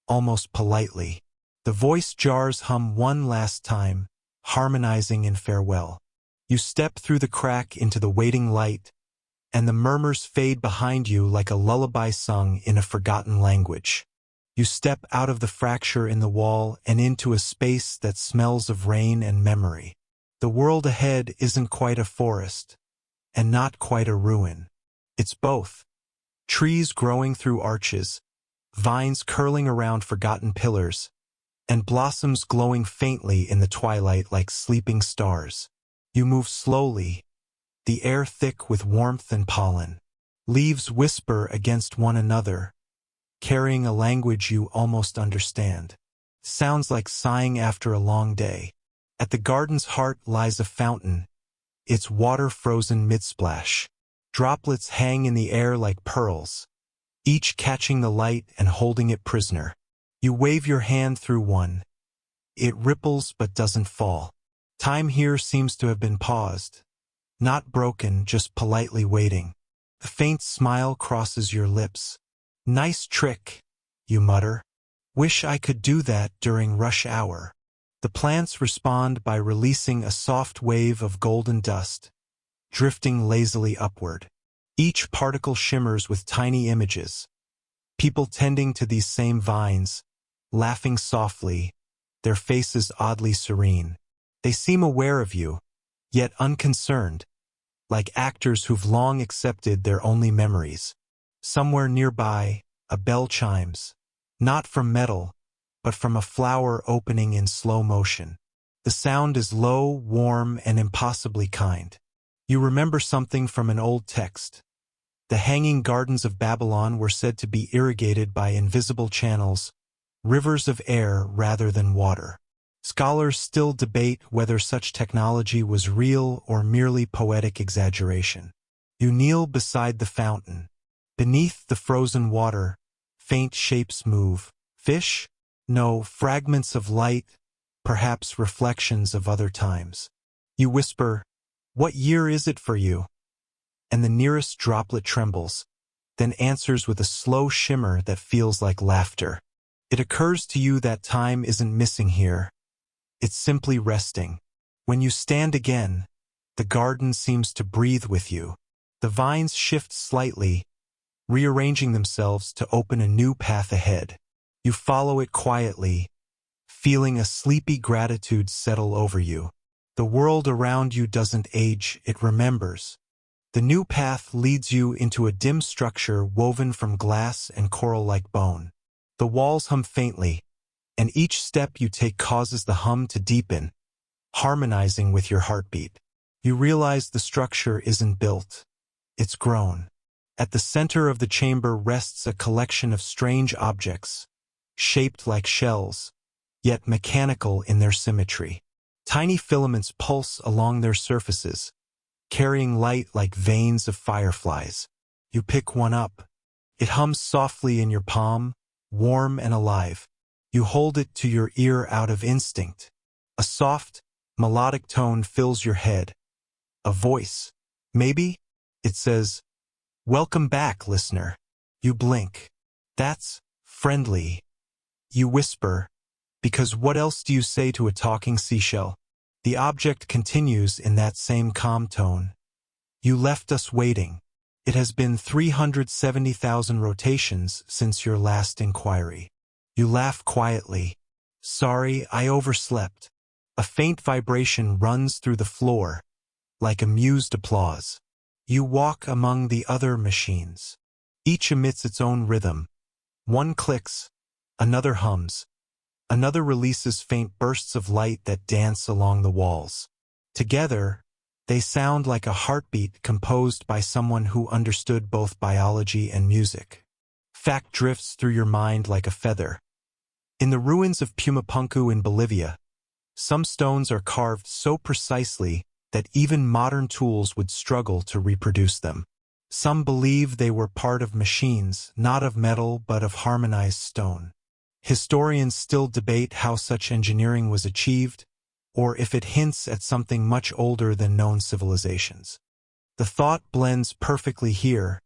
almost politely. The voice jars hum one last time, harmonizing in farewell. You step through the crack into the waiting light, and the murmurs fade behind you like a lullaby sung in a forgotten language. You step out of the fracture in the wall and into a space that smells of rain and memory. The world ahead isn't quite a forest, and not quite a ruin. It's both. Trees growing through arches, vines curling around forgotten pillars, and blossoms glowing faintly in the twilight like sleeping stars. You move slowly, the air thick with warmth and pollen. Leaves whisper against one another, carrying a language you almost understand. Sounds like sighing after a long day. At the garden's heart lies a fountain, its water frozen mid-splash. Droplets hang in the air like pearls, each catching the light and holding it prisoner. You wave your hand through one. It ripples but doesn't fall. Time here seems to have been paused. Not broken, just politely waiting. A faint smile crosses your lips. "Nice trick," you mutter. "Wish I could do that during rush hour." The plants respond by releasing a soft wave of golden dust, drifting lazily upward. Each particle shimmers with tiny images. People tending to these same vines, laughing softly, their faces oddly serene. They seem aware of you, yet unconcerned, like actors who've long accepted their only memories. Somewhere nearby, a bell chimes, not from metal, but from a flower opening in slow motion. The sound is low, warm, and impossibly kind. You remember something from an old text. The hanging gardens of Babylon were said to be irrigated by invisible channels, rivers of air rather than water. Scholars still debate whether such technology was real or merely poetic exaggeration. You kneel beside the fountain. Beneath the frozen water, faint shapes move. Fish? No, fragments of light, perhaps reflections of other times. You whisper, "What year is it for you?" And the nearest droplet trembles, then answers with a slow shimmer that feels like laughter. It occurs to you that time isn't missing here. It's simply resting. When you stand again, the garden seems to breathe with you. The vines shift slightly, rearranging themselves to open a new path ahead. You follow it quietly, feeling a sleepy gratitude settle over you. The world around you doesn't age, it remembers. The new path leads you into a dim structure woven from glass and coral-like bone. The walls hum faintly, and each step you take causes the hum to deepen, harmonizing with your heartbeat. You realize the structure isn't built, it's grown. At the center of the chamber rests a collection of strange objects, shaped like shells, yet mechanical in their symmetry. Tiny filaments pulse along their surfaces, carrying light like veins of fireflies. You pick one up. It hums softly in your palm, warm and alive. You hold it to your ear out of instinct. A soft, melodic tone fills your head. A voice. Maybe? It says, "Welcome back, listener." You blink. That's friendly. You whisper, because what else do you say to a talking seashell? The object continues in that same calm tone. You left us waiting. It has been 370,000 rotations since your last inquiry. You laugh quietly. Sorry, I overslept. A faint vibration runs through the floor, like amused applause. You walk among the other machines. Each emits its own rhythm. One clicks, another hums. Another releases faint bursts of light that dance along the walls. Together, they sound like a heartbeat composed by someone who understood both biology and music. Fact drifts through your mind like a feather. In the ruins of Pumapunku in Bolivia, some stones are carved so precisely that even modern tools would struggle to reproduce them. Some believe they were part of machines, not of metal but of harmonized stone. Historians still debate how such engineering was achieved, or if it hints at something much older than known civilizations. The thought blends perfectly here,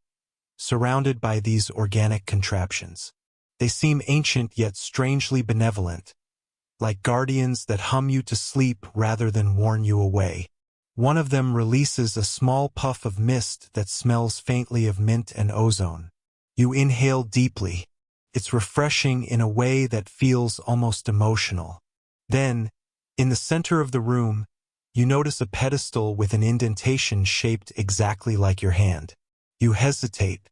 surrounded by these organic contraptions. They seem ancient yet strangely benevolent, like guardians that hum you to sleep rather than warn you away. One of them releases a small puff of mist that smells faintly of mint and ozone. You inhale deeply. It's refreshing in a way that feels almost emotional. Then, in the center of the room, you notice a pedestal with an indentation shaped exactly like your hand. You hesitate.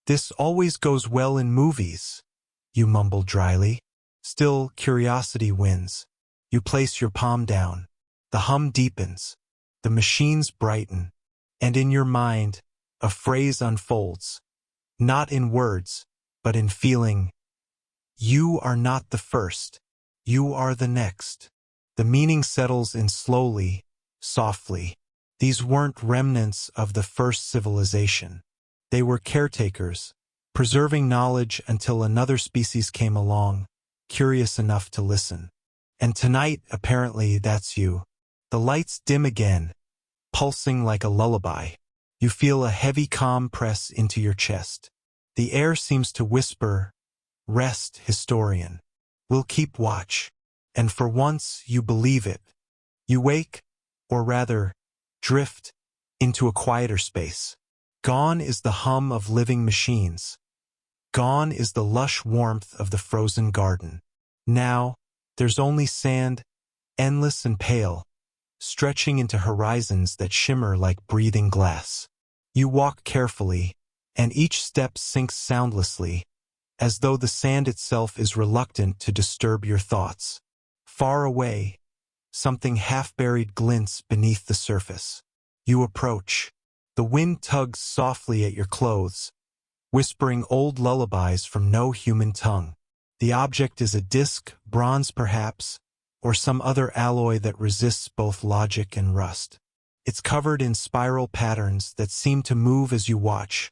"This always goes well in movies," you mumble dryly. Still, curiosity wins. You place your palm down. The hum deepens. The machines brighten. And in your mind, a phrase unfolds. Not in words, but in feeling. You are not the first. You are the next. The meaning settles in slowly, softly. These weren't remnants of the first civilization. They were caretakers, preserving knowledge until another species came along, curious enough to listen. And tonight, apparently, that's you. The lights dim again, pulsing like a lullaby. You feel a heavy calm press into your chest. The air seems to whisper, "Rest, historian. We'll keep watch." and for once you believe it. You wake, or rather, drift, into a quieter space. Gone is the hum of living machines. Gone is the lush warmth of the frozen garden. Now, there's only sand, endless and pale, stretching into horizons that shimmer like breathing glass. You walk carefully, and each step sinks soundlessly, as though the sand itself is reluctant to disturb your thoughts. Far away, something half-buried glints beneath the surface. You approach. The wind tugs softly at your clothes, whispering old lullabies from no human tongue. The object is a disc, bronze perhaps, or some other alloy that resists both logic and rust. It's covered in spiral patterns that seem to move as you watch,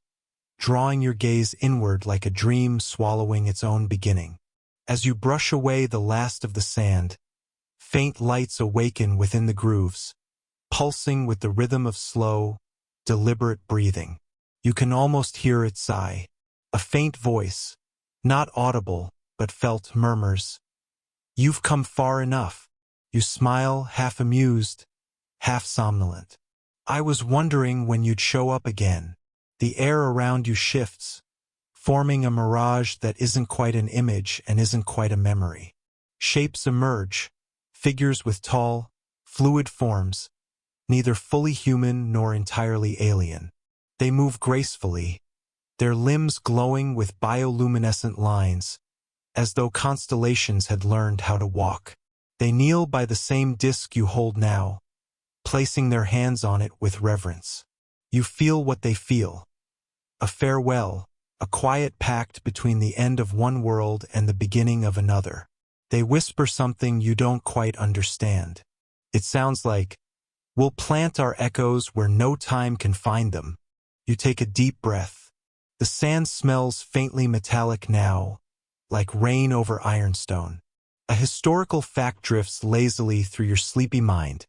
drawing your gaze inward like a dream swallowing its own beginning. As you brush away the last of the sand, faint lights awaken within the grooves, pulsing with the rhythm of slow, deliberate breathing. You can almost hear it sigh. A faint voice, not audible, but felt, murmurs, "You've come far enough." You smile, half amused, half somnolent. "I was wondering when you'd show up again." The air around you shifts, forming a mirage that isn't quite an image and isn't quite a memory. Shapes emerge, figures with tall, fluid forms, neither fully human nor entirely alien. They move gracefully, their limbs glowing with bioluminescent lines, as though constellations had learned how to walk. They kneel by the same disk you hold now, placing their hands on it with reverence. You feel what they feel. A farewell, a quiet pact between the end of one world and the beginning of another. They whisper something you don't quite understand. It sounds like, "We'll plant our echoes where no time can find them." You take a deep breath. The sand smells faintly metallic now, like rain over ironstone. A historical fact drifts lazily through your sleepy mind.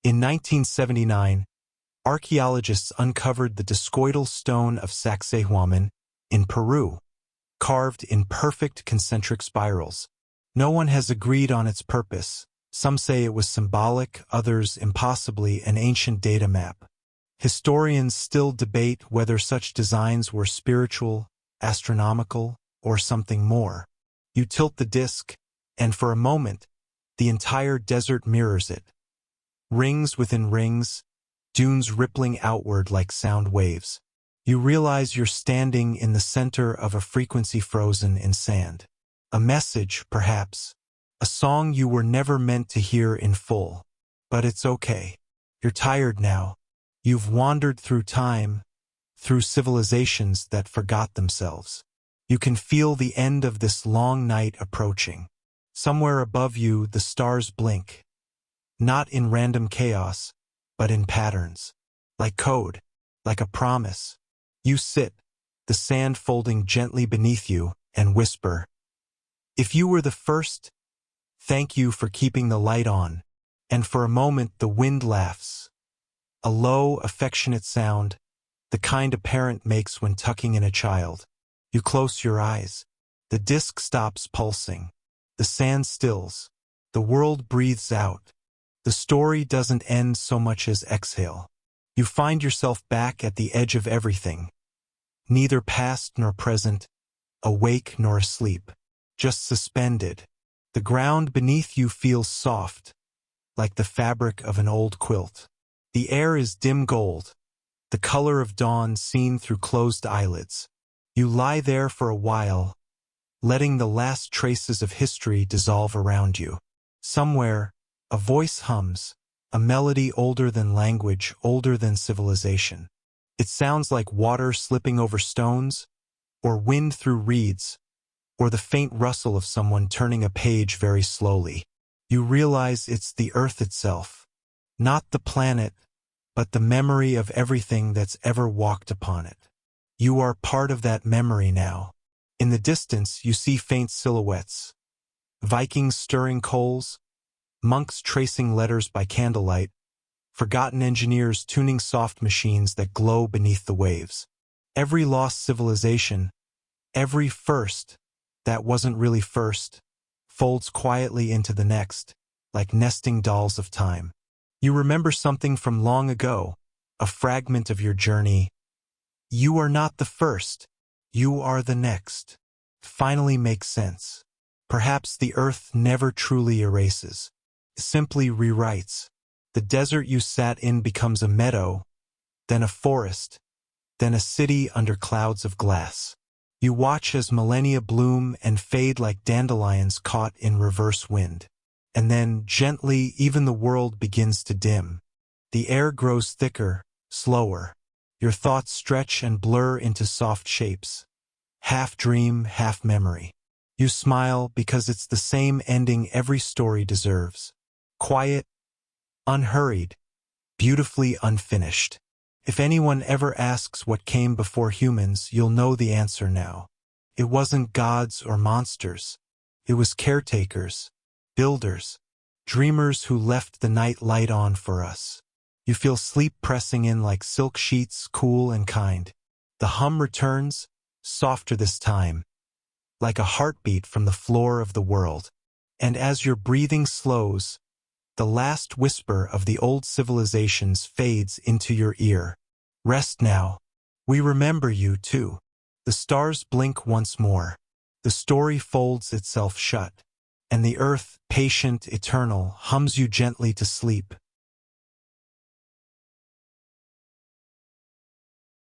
In 1979, archaeologists uncovered the discoidal stone of Sacsayhuaman in Peru, carved in perfect concentric spirals. No one has agreed on its purpose. Some say it was symbolic, others impossibly an ancient data map. Historians still debate whether such designs were spiritual, astronomical, or something more. You tilt the disc, and for a moment, the entire desert mirrors it. Rings within rings, dunes rippling outward like sound waves. You realize you're standing in the center of a frequency frozen in sand. A message, perhaps. A song you were never meant to hear in full. But it's okay. You're tired now. You've wandered through time, through civilizations that forgot themselves. You can feel the end of this long night approaching. Somewhere above you, the stars blink. Not in random chaos, but in patterns. Like code, like a promise. You sit, the sand folding gently beneath you, and whisper, "If you were the first, thank you for keeping the light on." And for a moment the wind laughs. A low, affectionate sound, the kind a parent makes when tucking in a child. You close your eyes. The disc stops pulsing. The sand stills. The world breathes out. The story doesn't end so much as exhale. You find yourself back at the edge of everything. Neither past nor present, awake nor asleep. Just suspended. The ground beneath you feels soft, like the fabric of an old quilt. The air is dim gold, the color of dawn seen through closed eyelids. You lie there for a while, letting the last traces of history dissolve around you. Somewhere, a voice hums, a melody older than language, older than civilization. It sounds like water slipping over stones, or wind through reeds, or the faint rustle of someone turning a page very slowly. You realize it's the earth itself, not the planet, but the memory of everything that's ever walked upon it. You are part of that memory now. In the distance, you see faint silhouettes. Vikings stirring coals, monks tracing letters by candlelight, forgotten engineers tuning soft machines that glow beneath the waves. Every lost civilization, every first that wasn't really first, folds quietly into the next, like nesting dolls of time. You remember something from long ago, a fragment of your journey. You are not the first. You are the next. Finally makes sense. Perhaps the earth never truly erases. It simply rewrites. The desert you sat in becomes a meadow, then a forest, then a city under clouds of glass. You watch as millennia bloom and fade like dandelions caught in reverse wind. And then, gently, even the world begins to dim. The air grows thicker, slower. Your thoughts stretch and blur into soft shapes. Half dream, half memory. You smile because it's the same ending every story deserves. Quiet, unhurried, beautifully unfinished. If anyone ever asks what came before humans, you'll know the answer now. It wasn't gods or monsters. It was caretakers, builders, dreamers who left the night light on for us. You feel sleep pressing in like silk sheets, cool and kind. The hum returns, softer this time, like a heartbeat from the floor of the world. And as your breathing slows, the last whisper of the old civilizations fades into your ear. Rest now. We remember you, too. The stars blink once more. The story folds itself shut. And the earth, patient, eternal, hums you gently to sleep.